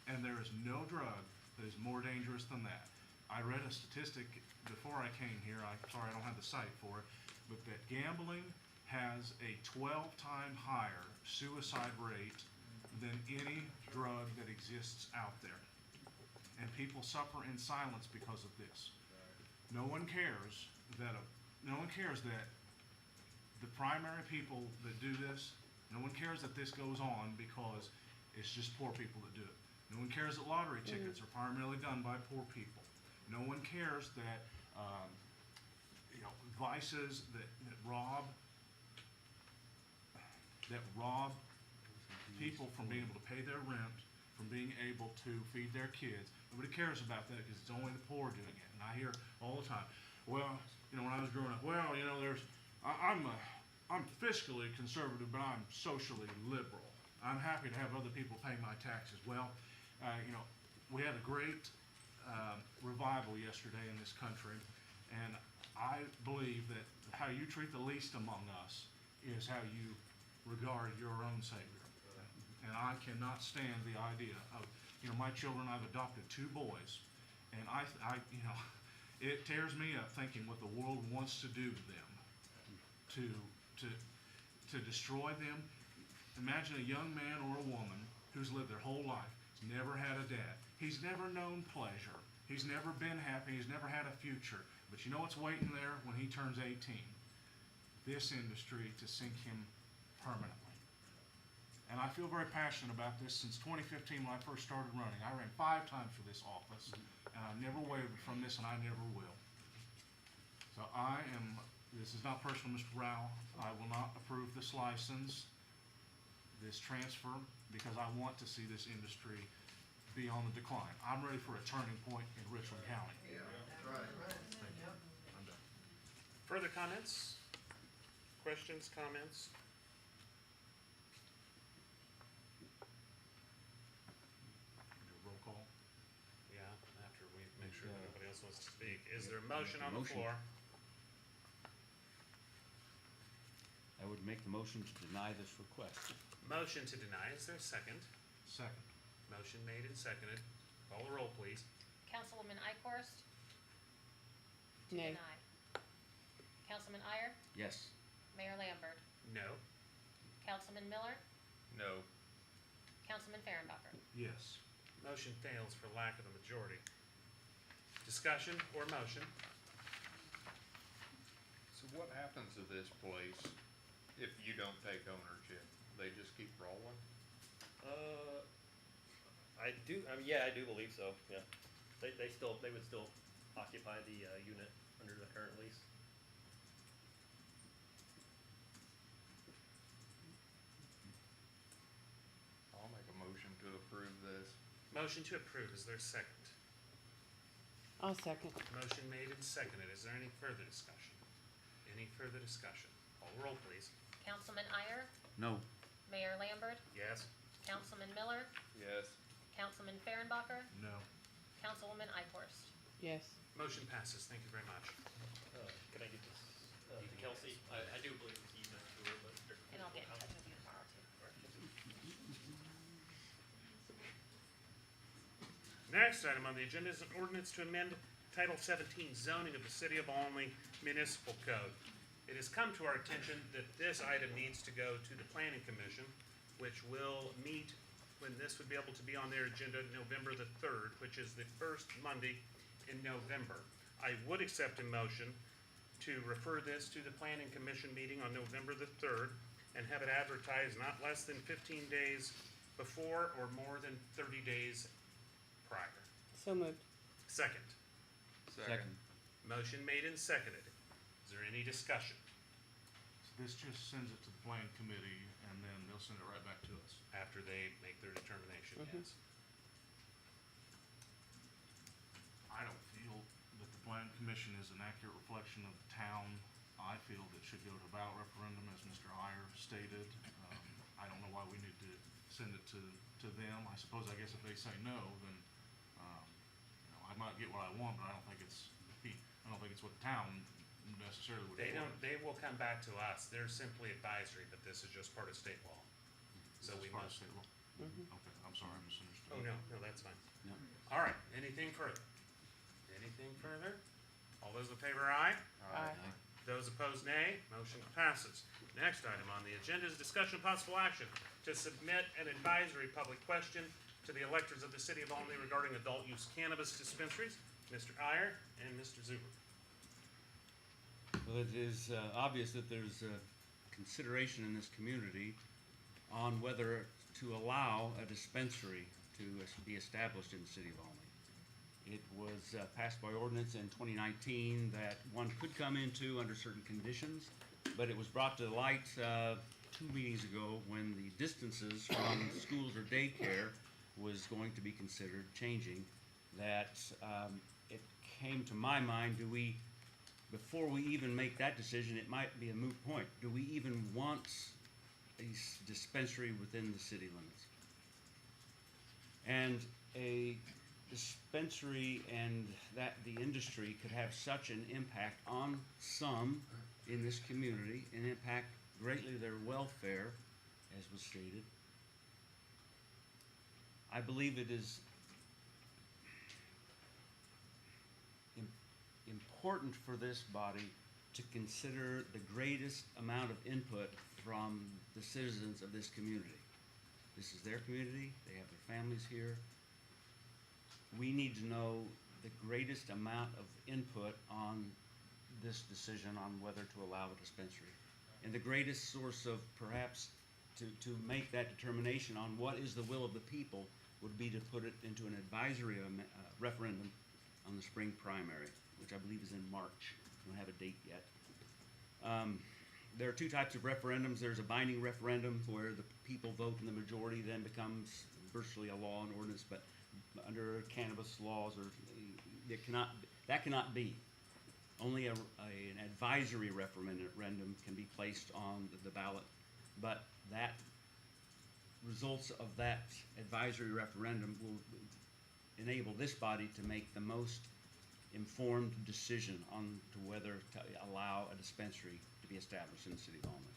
And there is no drug that is more dangerous than that. I read a statistic before I came here, sorry I don't have the site for it, but that gambling has a 12-time higher suicide rate than any drug that exists out there. And people suffer in silence because of this. No one cares that the primary people that do this, no one cares that this goes on because it's just poor people that do it. No one cares that lottery tickets are primarily done by poor people. No one cares that vices that rob people from being able to pay their rent, from being able to feed their kids. Nobody cares about that because it's only the poor doing it. And I hear all the time, well, when I was growing up, I'm fiscally conservative, but I'm socially liberal. I'm happy to have other people pay my taxes. Well, we had a great revival yesterday in this country, and I believe that how you treat the least among us is how you regard your own Savior. And I cannot stand the idea of, my children, I've adopted 2 boys, and it tears me up thinking what the world wants to do to them, to destroy them. Imagine a young man or a woman who's lived their whole life, he's never had a dad, he's never known pleasure, he's never been happy, he's never had a future. But you know what's waiting there when he turns 18? This industry to sink him permanently. And I feel very passionate about this. Since 2015 when I first started running, I ran 5 times for this office, and I've never wavered from this, and I never will. So this is not personal, Mr. Rowell. I will not approve this license, this transfer, because I want to see this industry be on the decline. I'm ready for a turning point in Richland County. I'm done. Further comments? Questions, comments? Roll call. Yeah, after we make sure that nobody else wants to speak. Is there a motion on the floor? I would make the motion to deny this request. Motion to deny. Is there a second? Second. Motion made and seconded. Call the roll, please. Councilwoman Ikorst? Nay. Denied. Councilman Iyer? Yes. Mayor Lambert? No. Councilman Miller? No. Councilman Farrenbacher? Yes. Motion fails for lack of a majority. Discussion or motion? So what happens to this place if you don't take ownership? They just keep rolling? I do, I mean, yeah, I do believe so, yeah. They would still occupy the, unit under the current lease. I'll make a motion to approve this. Motion to approve. Is there a second? I'll second. Motion made and seconded. Is there any further discussion? Any further discussion? Call the roll, please. Councilman Iyer? No. Mayor Lambert? Yes. Councilman Miller? Yes. Councilman Farrenbacher? No. Councilwoman Ikorst? Yes. Motion passes. Thank you very much. Can I give this, to Kelsey? I do believe it's emailed to her, but. And I'll get in touch with you tomorrow too. Next item on the agenda is an ordinance to amend Title 17 zoning of the City of Olney Municipal Code. It has come to our attention that this item needs to go to the Planning Commission, which will meet when this would be able to be on their agenda November the 3rd, which is the first Monday in November. I would accept a motion to refer this to the Planning Commission meeting on November the 3rd and have it advertised not less than 15 days before or more than 30 days prior. So moved. Second. Second. Motion made and seconded. Is there any discussion? So this just sends it to the planning committee and then they'll send it right back to us. After they make their determination, yes. I don't feel that the planning commission is an accurate reflection of the town. I feel that it should go to ballot referendum, as Mr. Iyer stated. I don't know why we need to send it to them. I suppose, I guess if they say no, then, I might get what I want, but I don't think it's what the town necessarily would want. They will come back to us. They're simply advisory, but this is just part of state law. So Is we this part of must. state law? Okay, I'm sorry, I misunderstood. Oh, no, that's fine. No. All right, anything further? Anything further? All those in favor, aye? Aye. Those opposed, nay. Motion passes. Next item on the agenda is discussion of possible action to submit an advisory public question to the electors of the City of Olney regarding adult use cannabis dispensaries. Mr. Iyer and Mr. Zuber. Well, it is obvious that there's consideration in this community on whether to allow a dispensary to be established in the City of Olney. It was passed by ordinance in 2019 that one could come into under certain conditions, but it was brought to light 2 meetings ago when the distances from schools or daycare was going to be considered changing, that it came to my mind, before we even make that decision, it might be a moot point. Do we even want a dispensary within the city limits? And a dispensary and that the industry could have such an impact on some in this community and impact greatly their welfare, as was stated. I believe it is important for this body to consider the greatest amount of input from the citizens of this community. This is their community, they have their families here. We need to know the greatest amount of input on this decision on whether to allow a dispensary. And the greatest source of perhaps to make that determination on what is the will of the people would be to put it into an advisory referendum on the spring primary, which I believe is in March. We don't have a date yet. There are two types of referendums. There's a binding referendum where the people vote and the majority then becomes virtually a law and ordinance, but under cannabis laws, or that cannot be. Only an advisory referendum can be placed on the ballot, but that results of that advisory referendum will enable this body to make the most informed decision on to whether to allow a dispensary to be established in the City of Olney.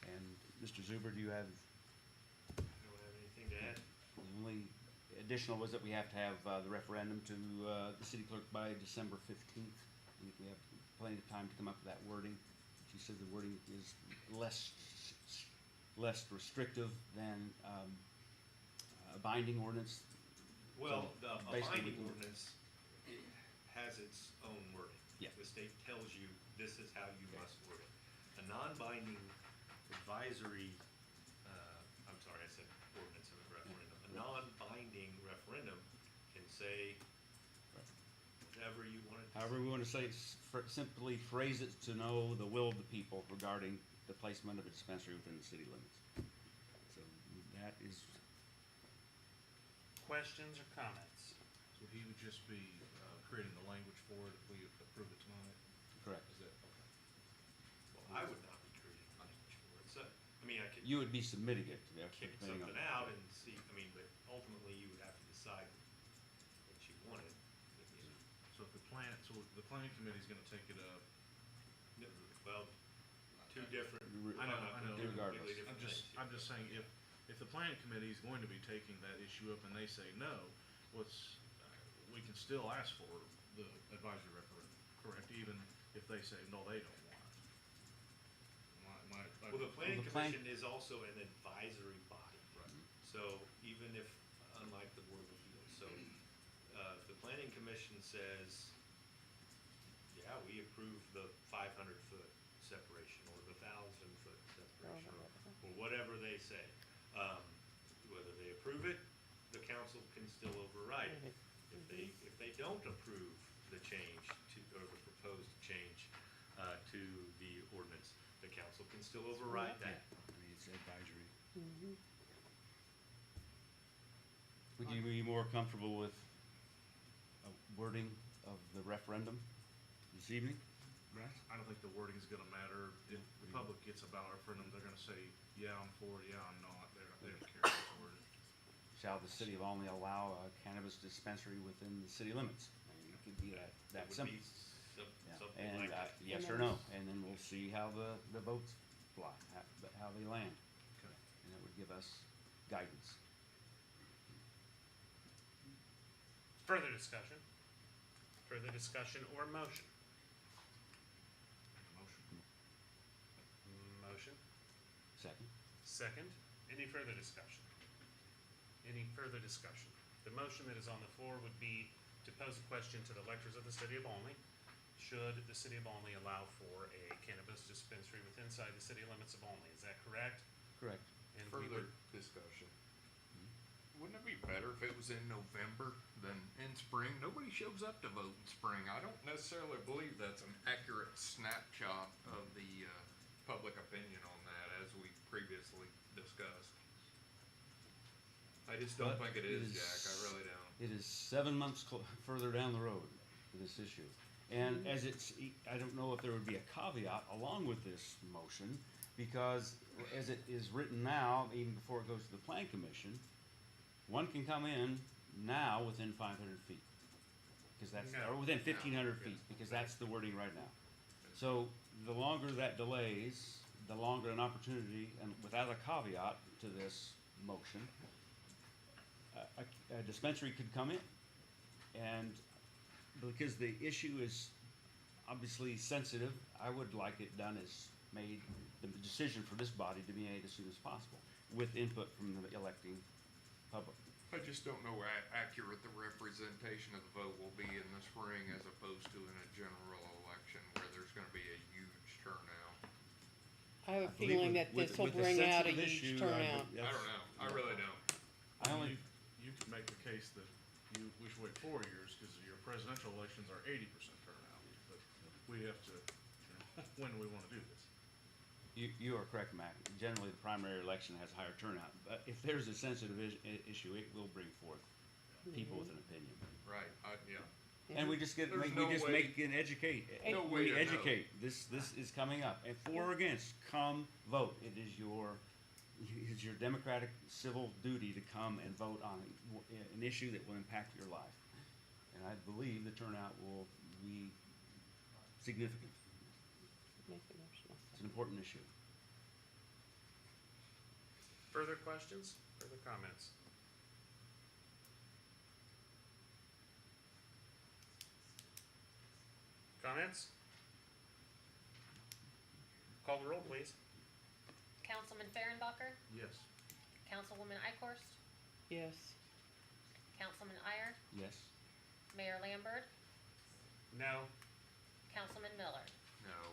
And Mr. Zuber, do you have? No The only additional was that we have to have, the referendum to, the city clerk by December 15th. I think we have plenty of time to come up with that wording. She said the wording is less restrictive than, a binding ordinance. Well, So a basically we binding can- ordinance, it has its own wording. Yeah. The state tells you this is how you must word it. A non-binding advisory, I'm sorry, I said ordinance and referendum. A non-binding referendum can say whatever you want it to say. However, we want to say, simply phrase it to know the will of the people regarding the placement of a dispensary within the city limits. So that is, Questions or comments? So he would just be, creating the language for it if we approve it tonight? correct. Is that, okay. Well, I would not be creating language for it. So, I mean, I could You would be submitting it, kick depending on. something out and see, I mean, but ultimately you would have to decide what you wanted. You know. So if the planning committee's gonna take it up, No, well, two different. I know. completely Regardless. different things. I'm just saying, if the planning committee is going to be taking that issue up and they say no, we can still ask for the advisory referendum, correct? Even if they say, no, they don't want it. Well, the planning the plan- commission is also an advisory body. Right. So even if, unlike the board of appeals, so, if the planning commission says, yeah, we approve the 500-foot separation or the 1,000-foot separation or whatever they say, whether they approve it, the council can still override it. If they don't approve the change to, or the proposed change, to the ordinance, the council can still override Yeah, that. I mean, it's advisory. Would you be more comfortable with a wording of the referendum this evening? I don't think the wording is gonna matter. If the public gets a ballot referendum, they're gonna say, yeah, I'm for it, yeah, I'm not. They don't care how it's worded. Shall the city of Olney allow a cannabis dispensary within the city limits? I mean, it could be that It would simple. be Yeah. something And, like that. yes or no, and then we'll see how the votes fly, how they land. Okay. And it would give us guidance. Further discussion? Further discussion or motion? Motion. Motion. Second? Second. Any further discussion? Any further discussion? The motion that is on the floor would be to pose a question to the electors of the city of Olney. Should the city of Olney allow for a cannabis dispensary within inside the city limits of Olney? Is that correct? Correct. And we Further would, discussion. Wouldn't it be better if it was in November than in spring? Nobody shows up to vote in spring. I don't necessarily believe that's an accurate snapshot of the public opinion on that, as we previously discussed. I just don't But think it it is, is- Jack. I really don't. It is 7 months further down the road for this issue. And as I don't know if there would be a caveat along with this motion, because as it is written now, even before it goes to the plan commission, one can come in now within 500 feet. Because that's, No. or within 1,500 feet, because that's the wording right now. So the longer that delays, the longer an opportunity, and without a caveat to this motion, a dispensary could come in. And because the issue is obviously sensitive, I would like it done as made, the decision for this body to be made as soon as possible, with input from the electing public. I just don't know how accurate the representation of the vote will be in the spring as opposed to in a general election where there's gonna be a huge turnout. I have a believe feeling with- that this with- will with the bring out a sensitive huge issue, turnout. I don't know. I really don't. I only, You could make the case that we should wait 4 years, cause your presidential elections are 80% turnout, but we have to, when do we wanna do this? you are correct, Mac. Generally, the primary election has higher turnout, but if there's a sensitive issue, it will bring forth people with an opinion. Right, yeah. And we just get, There's we no just way- make and educate. no way We to know. educate. This is coming up. And for or against, come vote. It is your democratic civil duty to come and vote on an issue that will impact your life. And I believe the turnout will be significant. Make a motion. It's an important issue. further questions, further comments? comments? Call the roll, please. Councilman Fehrenbacher, Yes. Councilwoman Ikorst, Yes. Councilman Iyer, Yes. Mayor Lambert, No. Councilman Miller. No.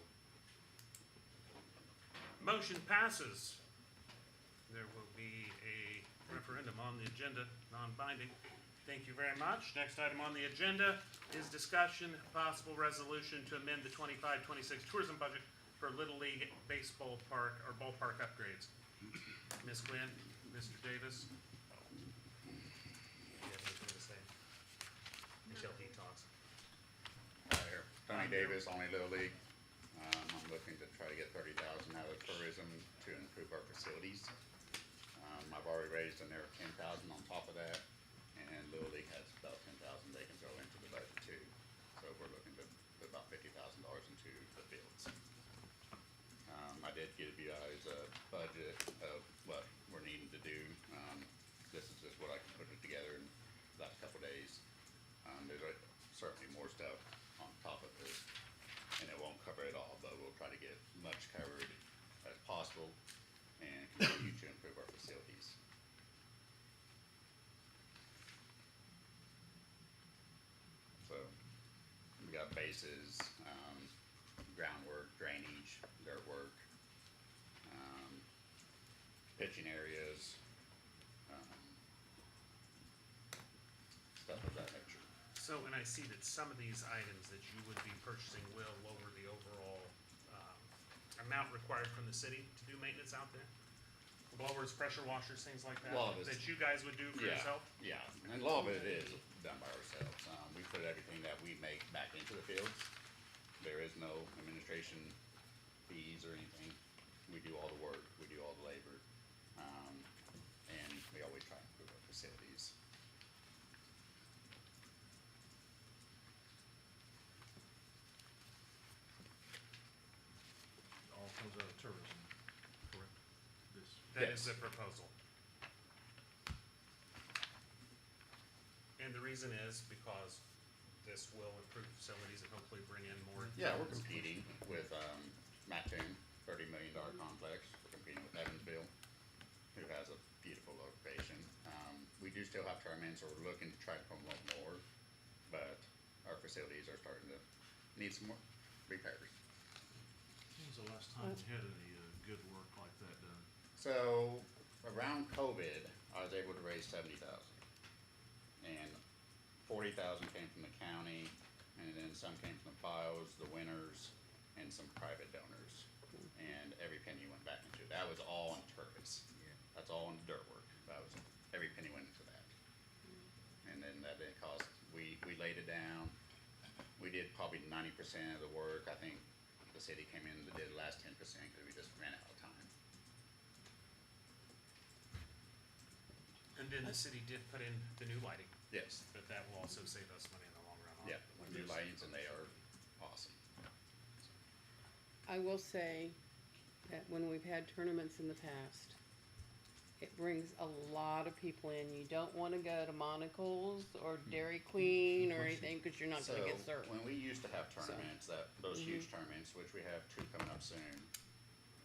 Motion passes. There will be a referendum on the agenda, non-binding. Thank you very much. Next item on the agenda is discussion, possible resolution to amend the 25-26 tourism budget for Little League Baseball Park or ballpark upgrades. Ms. Quinn, Mr. Davis. Do you have anything to say? Until he talks. Hi there, Tony Hi there. Davis, Only Little League. I'm looking to try to get 30,000 out of tourism to improve our facilities. I've already raised another 10,000 on top of that, and Little League has about 10,000 they can throw into the budget too. So we're looking to put about $50,000 into the fields. I did give you guys a budget of what we're needing to do. This is just what I can put it together in the last couple of days. There's certainly more stuff on top of this, and it won't cover it all, but we'll try to get much covered as possible and continue to improve our facilities. So, we got bases, groundwork, drainage, dirt work, pitching areas, stuff of that nature. So, and I see that some of these items that you would be purchasing will lower the overall, amount required from the city to do maintenance out there? Blowers, pressure washers, things like that, Well, this- that you guys would do for Yeah, yourself? Yeah, and a lot of it is done by ourselves. We put everything that we make back into the fields. There is no administration fees or anything. We do all the work, we do all the labor, and we always try to improve our facilities. All comes out of tourism, correct? This, That is Yes. the proposal. And the reason is because this will improve facilities and hopefully bring in more. Yeah, we're competing with, Mattoon, $30 million complex. We're competing with Evansville, who has a beautiful location. We do still have tournaments, so we're looking to try to promote more, but our facilities are starting to need some more repairs. when was the last time we had any, good work like that done? So, around COVID, I was able to raise 70,000. And 40,000 came from the county, and then some came from the files, the winners, and some private donors. And every penny went back into, that was all in turfs. That's all in dirt work. That was, every penny went into that. And then that didn't cost, we laid it down. We did probably 90% of the work. I think the city came in and did the last 10% because we just ran out of time. And then the city did put in the new lighting, Yes, but that will also save us money in the long run. on yeah, when new those- lights, and they are awesome. I will say that when we've had tournaments in the past, it brings a lot of people in. You don't wanna go to Monocle's or Dairy Queen or anything, cause you're not gonna get So, served. when we used to have tournaments, those Mm-hmm. huge tournaments, which we have 2 coming up soon,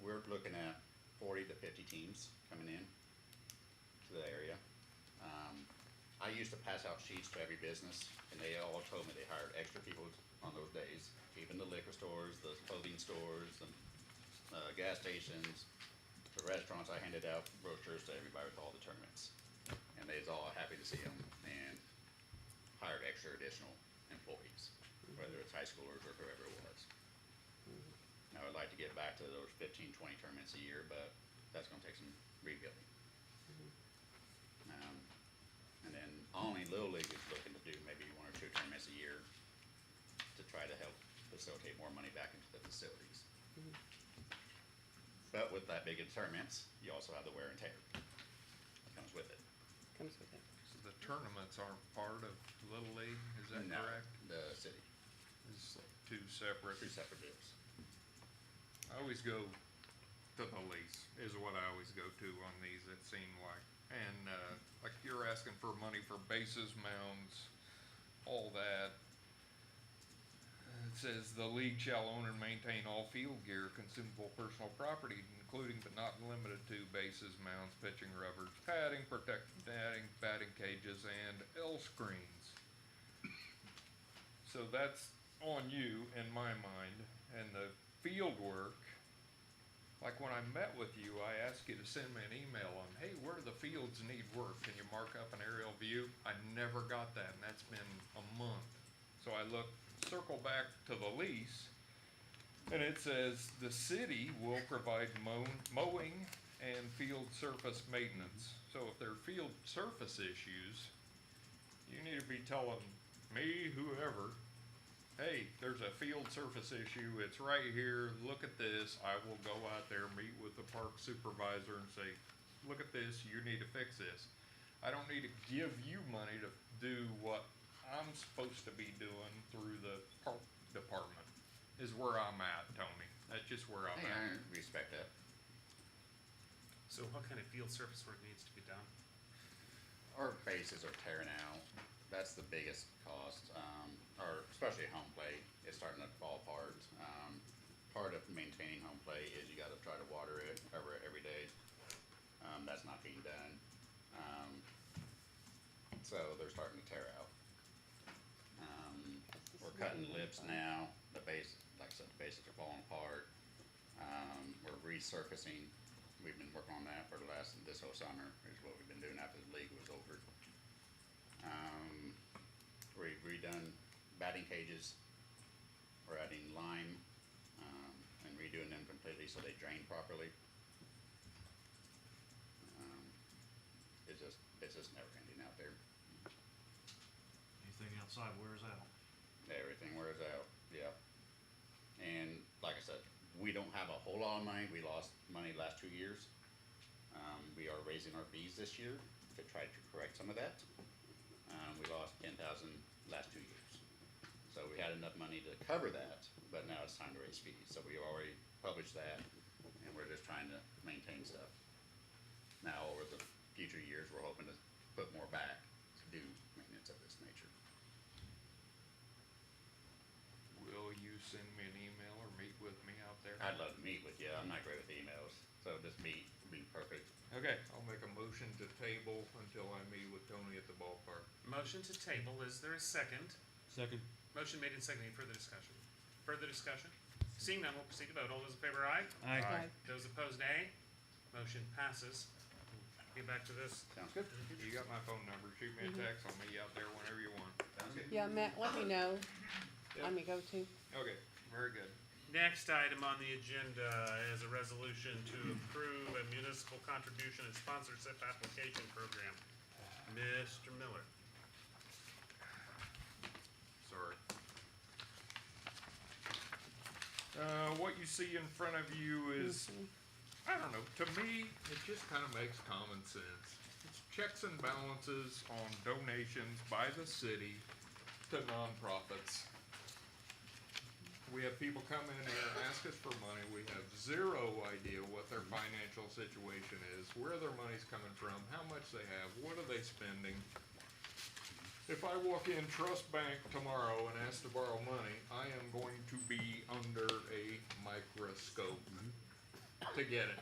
we're looking at 40 to 50 teams coming in to the area. I used to pass out sheets to every business, and they all told me they hired extra people on those days, even the liquor stores, the clothing stores, the gas stations, the restaurants. I handed out brochures to everybody with all the tournaments, and they was all happy to see them, and hired extra additional employees, whether it's high schoolers or whoever it was. Now, I'd like to get back to those 15, 20 tournaments a year, but that's gonna take some rebuilding. And then only Little League is looking to do maybe 1 or 2 tournaments a year to try to help facilitate more money back into the facilities. But with that big of tournaments, you also have the wear and tear that comes with it. Comes with it. So the tournaments aren't part of Little League, is that No, correct? the city, It's like 2 separate. 2 separate deals. I always go to the lease, is what I always go to on these, it seemed like. And, like you're asking for money for bases, mounds, all that. says the league shall own and maintain all field gear, consumable personal property, including but not limited to bases, mounds, pitching rubbers, padding, protective netting, batting cages, and L screens. So that's on you in my mind. And the field work, like when I met with you, I asked you to send me an email on, hey, where do the fields need work? Can you mark up an aerial view? I never got that, and that's been a month. So I circle back to the lease, and it says the city will provide mowing and field surface maintenance. So if there are field surface issues, you need to be telling me, whoever, hey, there's a field surface issue, it's right here, look at this. I will go out there, meet with the park supervisor and say, look at this, you need to fix this. I don't need to give you money to do what I'm supposed to be doing through the park department, is where I'm at, Tony. That's just where I'm Hey, at. I respect that. So what kind of field surface work needs to be done? Our bases are tearing out. That's the biggest cost, or especially home plate, it's starting to fall apart. Part of maintaining home plate is you gotta try to water it, cover it every day. That's not being done. So they're starting to tear out. We're cutting lips now, the base, like I said, the bases are falling apart. We're resurfacing, we've been working on that for this whole summer, is what we've been doing after the league was over. We've redone batting cages, we're adding lime, and redoing them completely so they drain properly. It's just never ending out there. Anything outside wears out. Everything wears out, yeah. And like I said, we don't have a whole lot of money. We lost money the last 2 years. We are raising our fees this year to try to correct some of that. We lost 10,000 last 2 years. So we had enough money to cover that, but now it's time to raise fees. So we already published that, and we're just trying to maintain stuff. Now, over the future years, we're hoping to put more back to do maintenance of this nature. Will you send me an email or meet with me out there? I'd love to meet with you. I'm not great with emails, so just meet would be perfect. Okay, I'll make a motion to table until I meet with Tony at the ballpark. Motion to table, is there a second? Second. Motion made and seconded, any further discussion? Further discussion? Seeing none, we'll proceed to vote. All those in favor, aye? Aye. Aye. Those opposed, nay. Motion passes. Get back to this. Sounds good. You got my phone number, shoot me a text, I'll meet you out there whenever you want. Sounds good. Yeah, Matt, let me know. Yep. I'm your go-to. Okay, very good. Next item on the agenda is a resolution to approve a municipal contribution and sponsorship application program. Mr. Miller. Sorry. What you see in front of you is, I don't know, to me, it just kind of makes common sense. It's checks and balances on donations by the city to nonprofits. We have people come in here and ask us for money. We have zero idea what their financial situation is, where their money's coming from, how much they have, what are they spending. If I walk in Trust Bank tomorrow and ask to borrow money, I am going to be under a microscope to get it.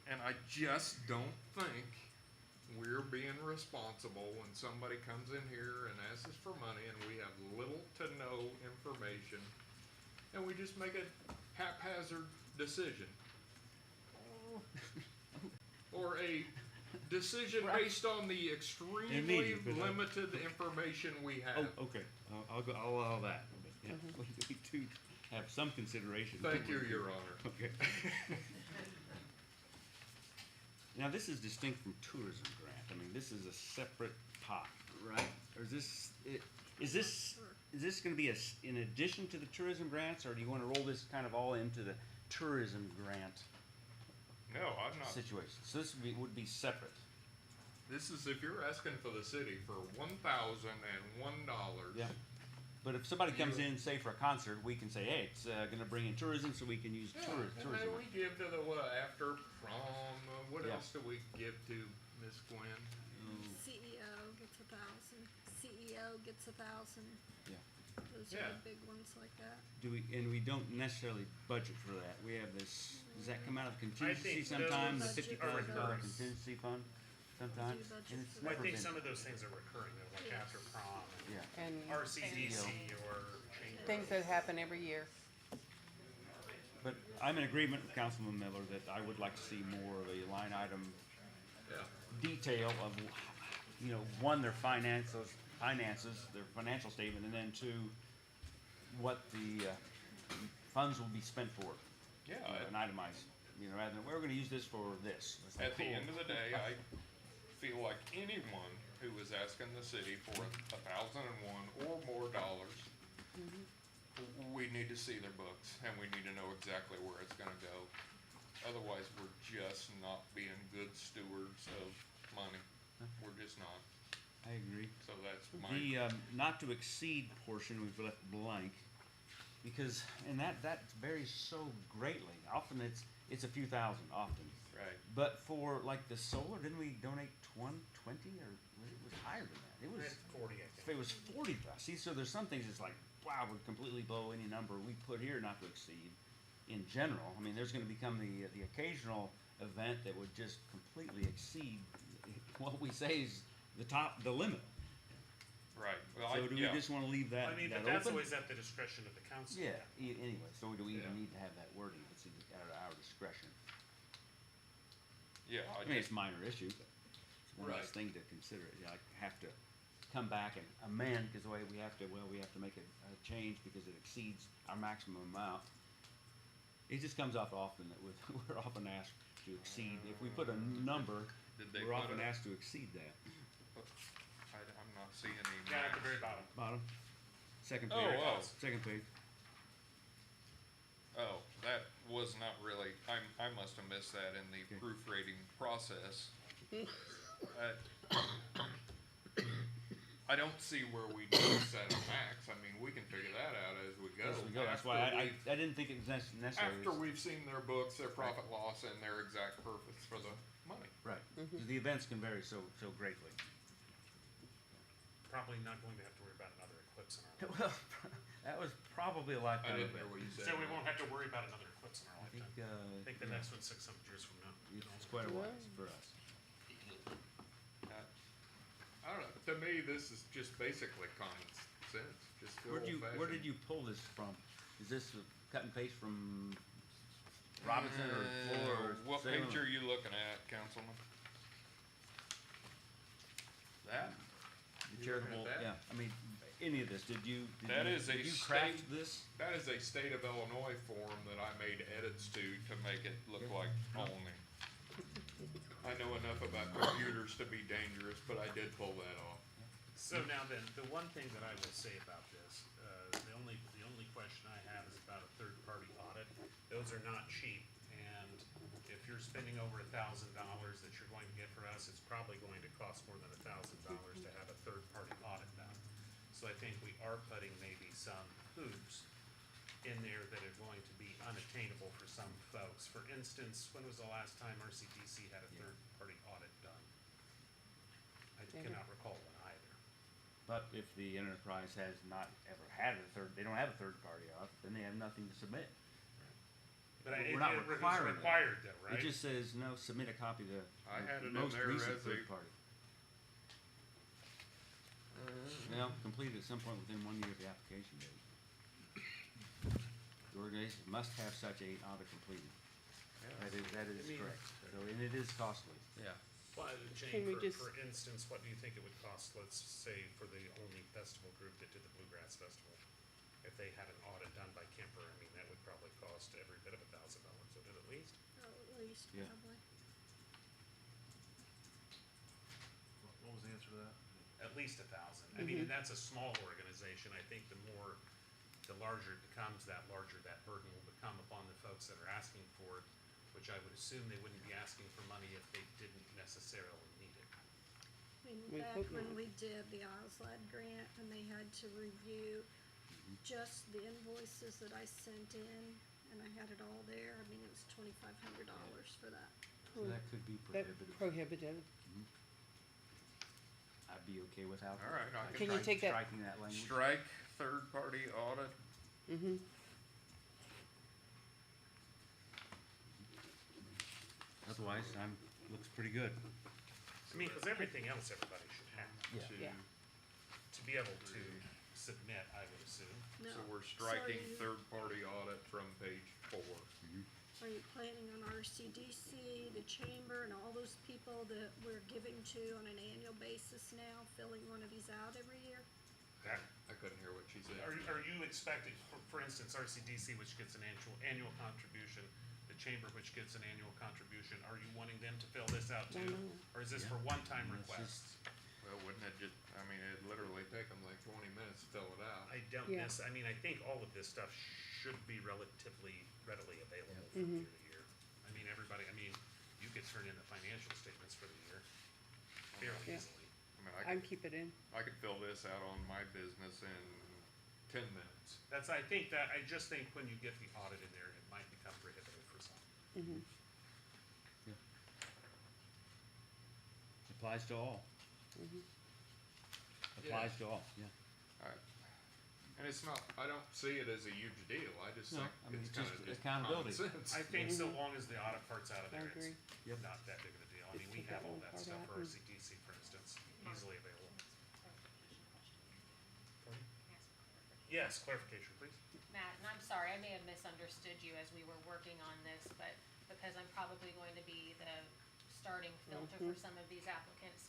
And I just don't think we're being responsible when somebody comes in here and asks us for money and we have little to no information and we just make a haphazard decision. Or a decision based on the extremely Immediate, but limited information we have. Oh, okay, I'll allow that. Yeah. We do have some consideration. Thank you, Your Honor. Okay. Now, this is distinct from tourism grant. I mean, this is a separate pot, right? Or is this gonna be in addition to the tourism grants, or do you wanna roll this kind of all into the tourism grant No, I'm not. situation? So this would be separate. This is if you're asking for the city for $1,001. Yeah. But if somebody comes in, say for a concert, we can say, hey, it's gonna bring in tourism, so we can use Yeah, tourism. and then we give to the after prom. What Yeah. else do we give to Miss Gwen? CEO gets 1,000, CEO gets 1,000. Yeah. Those are Yeah. the big ones like that. Do we, and we don't necessarily budget for that. We have this, does that come out of contingency think sometime, the those $50,000 are recurring. contingency fund sometimes? budget And it's for I never think been- some of those things are recurring, though, like Yes. after prom Yeah. and And RCDC or chamber. things that happen every year. But I'm in agreement with Councilman Miller that I would like to see more of a line item Yeah. detail of, you know, one, their finances, their financial statement, and then two, what the funds will be spent for. Yeah, You know, I- and itemized, you know, rather than, we're gonna use this for this. It's like, At the cool. end of the day, I feel like anyone who is asking the city for $1,001 or more dollars, we need to see their books and we need to know exactly where it's gonna go. Otherwise, we're just not being good stewards of money. We're just not. I agree. So that's my. The not to exceed portion we've left blank, because, and that varies so greatly. Often it's a few thousand, often. Right. But for like the solar, didn't we donate 20 or it was higher than that? It was, It's 40, I it think. was 40. See, so there's some things it's like, wow, would completely blow any number we put here not to exceed. In general, I mean, there's going to become the occasional event that would just completely exceed what we say is the limit. Right. Well, So do we just want to leave that, I mean, that but that's open? always at the discretion of the council. Yeah, anyway, so do we even Yeah. need to have that wording? It's at our discretion. Yeah, I mean, it's a minor issue, but it's one Right. less thing to consider. You know, I have to come back and amend, because the way we have to make a change because it exceeds our maximum amount. It just comes up often that we're often asked to exceed. If we put a number, Did they we're put often a- asked to exceed that. I'm not seeing any. Yeah, at the very bottom. Bottom, second Oh, page, wow. second page. Oh, that was not really, I must have missed that in the proofreading process. I don't see where we do set a max, I mean, we can figure that out as we go. As we go, that's why I didn't think it was necessary. After we've seen their books, their profit loss, and their exact purpose for the money. Right, 'cause the events can vary so greatly. Probably not going to have to worry about another eclipse in our Well, that was probably a I lifetime didn't event. hear what you said. So we won't have to worry about another eclipse in our I think, lifetime. I think the yeah, next one's 600 years from now. it's quite a while for us. I don't know, to me, this is just basically common sense, just good old fashioned. Where did you pull this from? Is this a cut and paste from Robinson or Fuller or What Salem? page are you looking at, Councilman? That? The charitable, that? yeah, I mean, any of this, did you That is a did you craft state- this? That is a state of Illinois form that I made edits to make it look like Olney. I know enough about computers to be dangerous, but I did pull that off. So now then, the one thing that I will say about this, the only question I have is about a third-party audit. Those are not cheap, and if you're spending over $1,000 that you're going to get for us, it's probably going to cost more than $1,000 to have a third-party audit done. So I think we are putting maybe some hoops in there that are going to be unattainable for some folks. For instance, when was the last time RCDC had a third-party audit done? I Never. cannot recall one either. But if the enterprise has not ever had they don't have a third party out, then they have nothing to submit. But We're not it's requiring that. required though, right? It just says, no, submit a copy of the I had it in most there recent as a- third party. Well, completed at some point within 1 year of the application date. The organization must have such a audit completed. That is I mean- correct. So, and it is costly. Yeah. Well, Can Jane, we just- for instance, what do you think it would cost, let's say, for the only festival group that did the Bluegrass Festival? If they had an audit done by Kemper, I mean, that would probably cost every bit of $1,000, would it at least? Oh, at least, Yeah. probably. What was the answer to that? At least 1,000. I mean, and that's a small organization. I think the larger it becomes, that larger that burden will become upon the folks that are asking for it, which I would assume they wouldn't be asking for money if they didn't necessarily need it. I mean, We back hope when not. we did the OSLAD grant and they had to review just the invoices that I sent in, and I had it all there, I mean, it was $2,500 for that. So that could be That prohibitive. prohibitive. I'd be okay without. All right, I Can you take that, Striking that language. Strike third-party audit? Mm-hmm. Otherwise, looks pretty good. I mean, cause everything else everybody should have Yeah. to, Yeah. to be able to submit, I would assume. No. So we're So striking are you- third-party audit from page 4. Are you planning on RCDC, the chamber, and all those people that we're giving to on an annual basis now, filling one of these out every year? That, I couldn't hear what she said. are you expecting, for instance, RCDC, which gets an annual contribution, the chamber, which gets an annual contribution, are you wanting them to fill this out too? No. Or is this Yeah. for one-time Yeah, it's requests? Well, wouldn't it just, I mean, it'd literally take them like 20 minutes to fill it out. I don't Yeah. I mean, I think all of this stuff should be relatively readily available Yeah. from year to year. I mean, everybody, I mean, you could turn in the financial statements for the year fairly Yeah. easily. I mean, I can keep it in. I could fill this out on my business in 10 minutes. I just think when you get the audit in there, it might become prohibitive for some. Mm-hmm. Applies to all. Mm-hmm. Applies to all, yeah. And it's not, I don't see it as a huge deal, I just No, think I mean, it's it's kind just of just common accountability. sense. I think so long as the audit part's out of I there, it's agree. Yep. not that big of a deal. I mean, Just we take have that all one that part stuff out for and- RCDC, for instance, easily available. Yes, clarification, please. Matt, and I'm sorry, I may have misunderstood you as we were working on this, but because I'm probably going to be the starting filter for some of these applicants,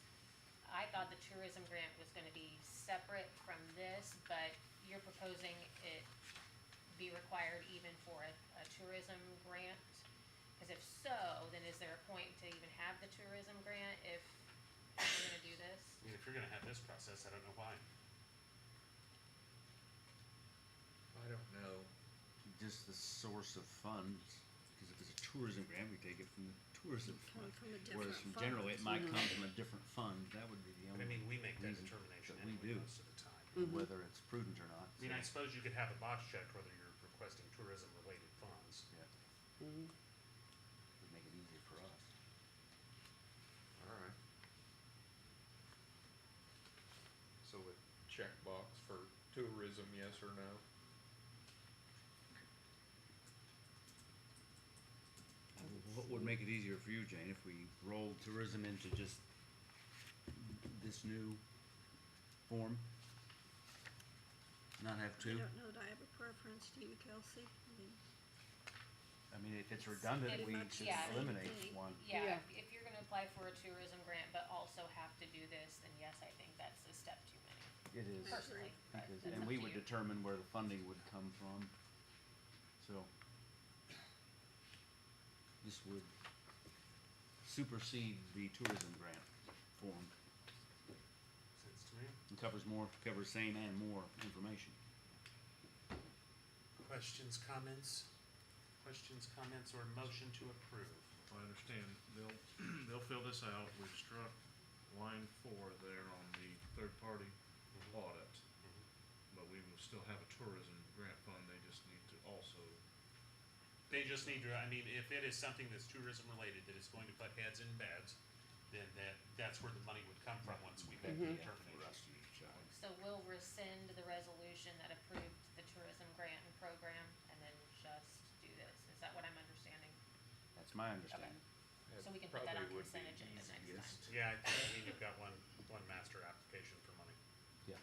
I thought the tourism grant was gonna be separate from this, but you're proposing it be required even for a tourism grant? Cause if so, then is there a point to even have the tourism grant if we're gonna do this? I mean, if you're gonna have this process, I don't know why. I don't know. Just the source of funds, because if it's a tourism grant, we take it from the tourism Come fund. from a Whereas different from general, it fund. might come from a different fund, that would be the But I only mean, we make that reason determination that we anyway do, most of the time. whether it's prudent or not. I mean, I so, suppose you could have a box check whether you're requesting tourism-related funds. Yeah, Mm-hmm. would make it easier for us. Alright. So a checkbox for tourism, yes or no? What would make it easier for you, Jane, if we rolled tourism into just this new form? Not have I two? don't know that I have a preference. Do you, Kelsey? I mean, if it's redundant, Pretty we much, should yeah. eliminate Same thing. one. Yeah, Yeah. if you're gonna apply for a tourism grant but also have to do this, then yes, I think that's a step too many, It is, personally. but because, that's and up we to would you. determine where the funding would come from. So, this would supersede the tourism grant form. Sense to me. It covers same and more information. Questions, comments? Questions, comments, or motion to approve? If I understand, they'll fill this out, we've struck line 4 there on the third-party audit. But we will still have a tourism grant fund, they just need to also, They just need to, I mean, if it is something that's tourism-related that is going to butt heads and beds, then that's where the money would come from once we make the determination. So we'll rescind the resolution that approved the tourism grant and program and then just do this. Is that what I'm understanding? That's my understanding. So we can put that on Probably would consent be agenda next easiest. time. Yeah, I think you've got one master application for money. Yeah.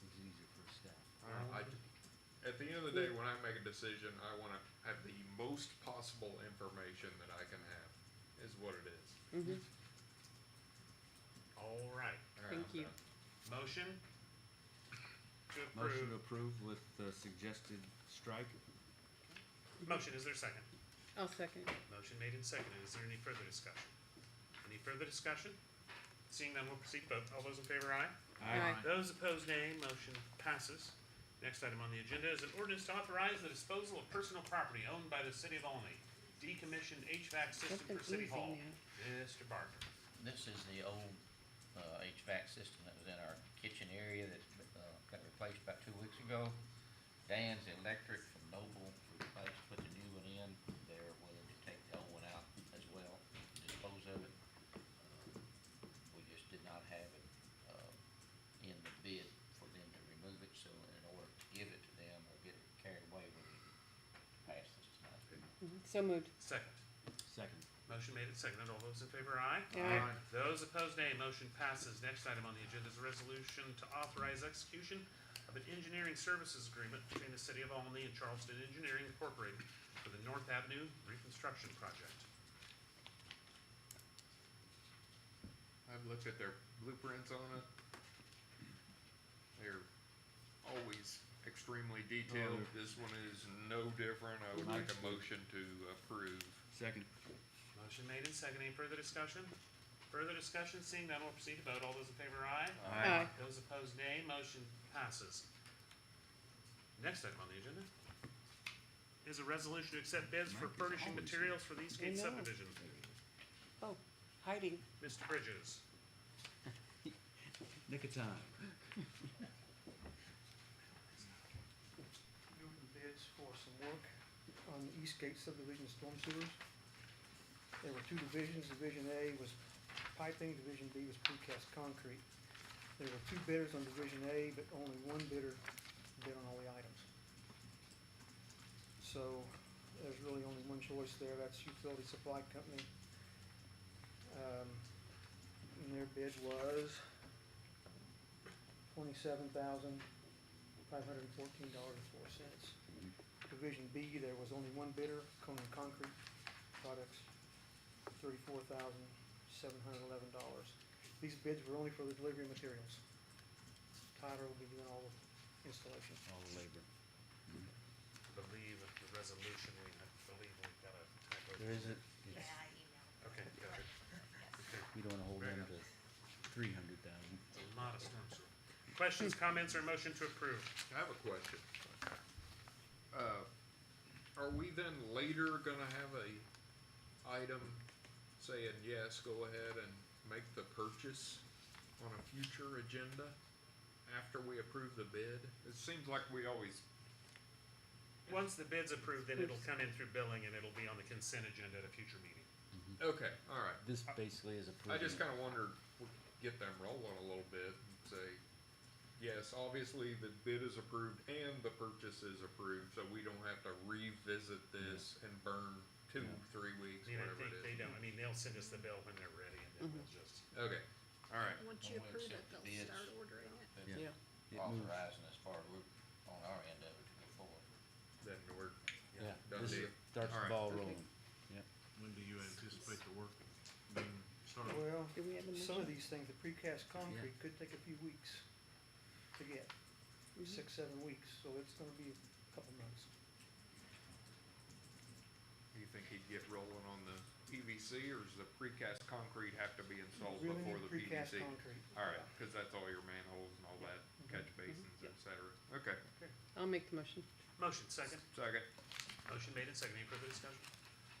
It's easier for staff. At the end of the day, when I make a decision, I wanna have the most possible information that I can have, is what it is. Mm-hmm. All right, Thank you. motion to Motion to approve. approve with the suggested strike. Motion, is there a second? I'll second. Motion made and seconded. Is there any further discussion? Any further discussion? Seeing none, we'll proceed to vote. All those in favor, aye? Aye. Those opposed, nay. Motion passes. Next item on the agenda is an ordinance to authorize the disposal of personal property owned by the city of Olney. Decommissioned HVAC system for Something City easy Hall. now. Mr. Barker. This is the old, HVAC system that was in our kitchen area that, got replaced about 2 weeks ago. Dan's Electric from Noble replaced, put the new one in. They're willing to take the old one out as well, dispose of it. We just did not have it, in the bid for them to remove it, so So moved. Second. Second. Motion made and seconded. All those in favor, aye. Aye. Those opposed, nay. Motion passes. Next item on the agenda is a resolution to authorize execution of an engineering services agreement between the City of Almaty and Charleston Engineering Incorporated for the North Avenue Reconstruction Project. I've looked at their blueprints on it. They're always extremely detailed. This one is no different. I would make a motion to approve. Second. Motion made and seconded. Any further discussion? Further discussion? Seeing none, we'll proceed to vote. All those in favor, aye. Aye. Those opposed, nay. Motion passes. Next item on the agenda is a resolution to accept bids for furnishing materials for the Eastgate I know. subdivision. Oh, hiding. Mr. Bridges. Nick of time. We opened bids for some work on the Eastgate subdivision storm sewers. There were two divisions. Division A was piping, Division B was precast concrete. There were two bidders on Division A, but only one bidder bid on all the items. So there's really only one choice there, that's Utility Supply Company. And their bid was $27,514.04. Division B, there was only one bidder, Conan Concrete Products, $34,711. These bids were only for the delivery of materials. Tyler will be doing all the installation. All the labor. I believe the resolution, we got a typo. There isn't, Yeah, I emailed. Okay, gotcha. Okay. we don't wanna hold Very them good. to 300,000. It's a lot of storm sewer. Questions, comments, or motion to approve? I have a question. Are we then later gonna have a item saying, yes, go ahead and make the purchase on a future agenda after we approve the bid? It seems like we always, Once the bid's approved, then it'll come in through billing and it'll be on the consent agenda at a future meeting. okay, all right. This basically is approving. I just kinda wondered, we could get them rolling a little bit and say, yes, obviously the bid is approved and the purchase is approved, so we don't have to revisit this and burn 2, 3 weeks, I mean, I whatever think it they is. don't, I mean, they'll send us the bill when they're ready and then we'll just. Okay, all right. Once you When we approve it, accept the they'll bids, start ordering it. That's Yeah. It moves. authorizing as far as we're on our end of it to go forward. Then we're, Yeah, done this deal. starts All the right. ball Okay. rolling. When do you anticipate the work being started? Well, Do we have a some of motion? these things, the precast concrete could take a few weeks to get, 6, 7 weeks, so it's gonna be a couple months. Do you think he'd get rolling on the PVC, or does the precast concrete have to be installed Really before need the precast PVC? concrete. All right, cause that's all your manholes and all that, catch basins, et cetera. Okay, I'll make the motion. Motion, second. second. Motion made and seconded. Any further discussion?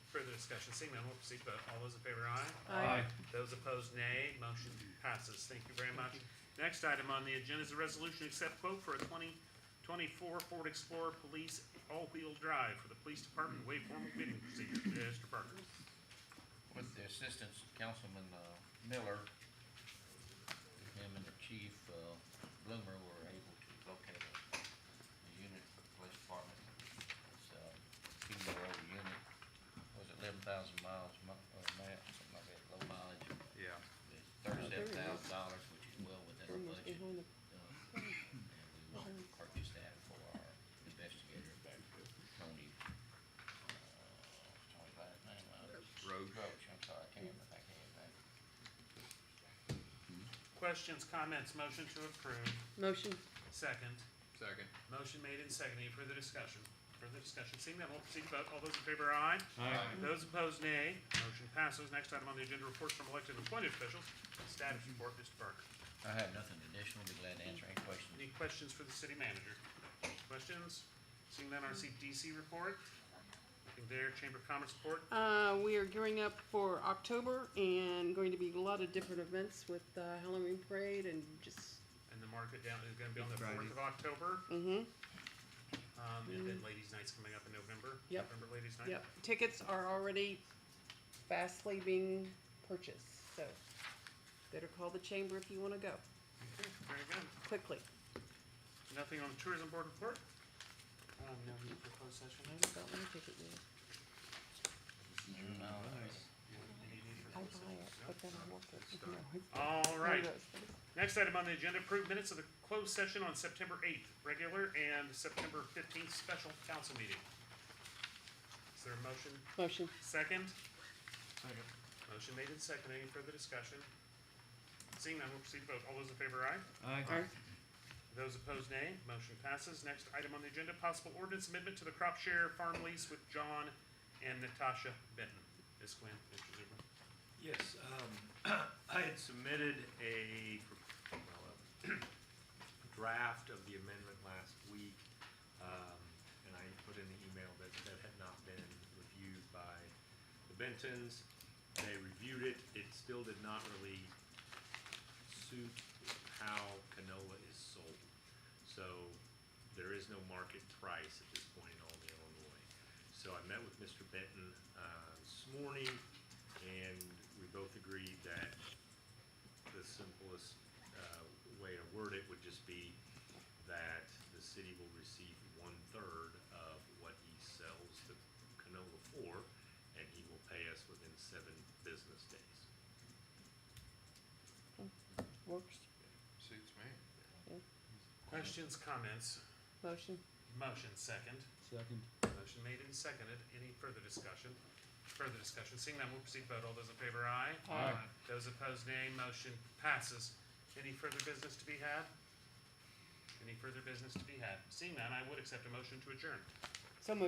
Further discussion. Seeing none, we'll proceed to vote. All those in favor, aye. Aye. Those opposed, nay. Motion passes. Thank you very much. Next item on the agenda is a resolution to accept quote for a 2024 Ford Explorer Police all-wheel drive for the police department. Waive formal bidding procedure. Mr. Parker. With the assistance of Councilman Miller, him and the chief, Bloomer, were able to locate a unit for the police department. It's a few-year-old unit, was it 11,000 miles, Matt, something like that, low mileage. Yeah. It's $37,000, which is well within our Almost budget. behind the, And we will purchase that for our investigator, Tony's last name, Roach. Roach, I'm sorry, I can't remember, I can't remember. Questions, comments, motion to approve. motion. Second. Second. Motion made and seconded. Any further discussion? Further discussion. Seeing none, we'll proceed to vote. All those in favor, aye. Aye. Those opposed, nay. Motion passes. Next item on the agenda, reports from elected and appointed officials. Status report, Mr. Parker. I have nothing additional, be glad to answer any questions. Any questions for the city manager? Questions? Seeing none, our CDC report. Nothing there. Chamber of Commerce report. We are gearing up for October and going to be a lot of different events with Halloween parade and just, And the market down is gonna be on the Friday. 4th of October. mm-hmm, And then Ladies Night's coming up in November. Yep. November Ladies Night. yep. Tickets are already fastly being purchased, so better call the chamber if you wanna go, Okay, very good. quickly. Nothing on the tourism board report? No need for closed session. I don't want a ticket yet. No. I buy it, but then I work it. You know, it's- All right. one of those things. Next item on the agenda, approved minutes of the closed session on September 8th, regular, and September 15th, special council meeting. Is there a motion? Motion. Second? Second. Motion made and second. Any further discussion? Seeing none, we'll proceed to vote. All those in favor, aye? Aye. Those opposed, nay. Motion passes. Next item on the agenda, possible ordinance amendment to the crop share farm lease with John and Natasha Benton. Ms. Quinn, Mr. Zuber. Yes, I had submitted a draft of the amendment last week, and I put in the email that had not been reviewed by the Bentons. They reviewed it, it still did not really suit how canola is sold. So there is no market price at this point in Albany, Illinois. So I met with Mr. Benton, this morning, and we both agreed that the simplest, way to word it would just be that the city will receive 1/3 of what he sells the canola for, and he will pay us within 7 business days. Works. Suits me. Questions, comments? Motion. Motion second. Second. Motion made and seconded. Any further discussion? Further discussion. Seeing none, we'll proceed to vote. All those in favor, aye? Aye. Those opposed, nay. Motion passes. Any further business to be had? Any further business to be had? Seeing none, I would accept a motion to adjourn.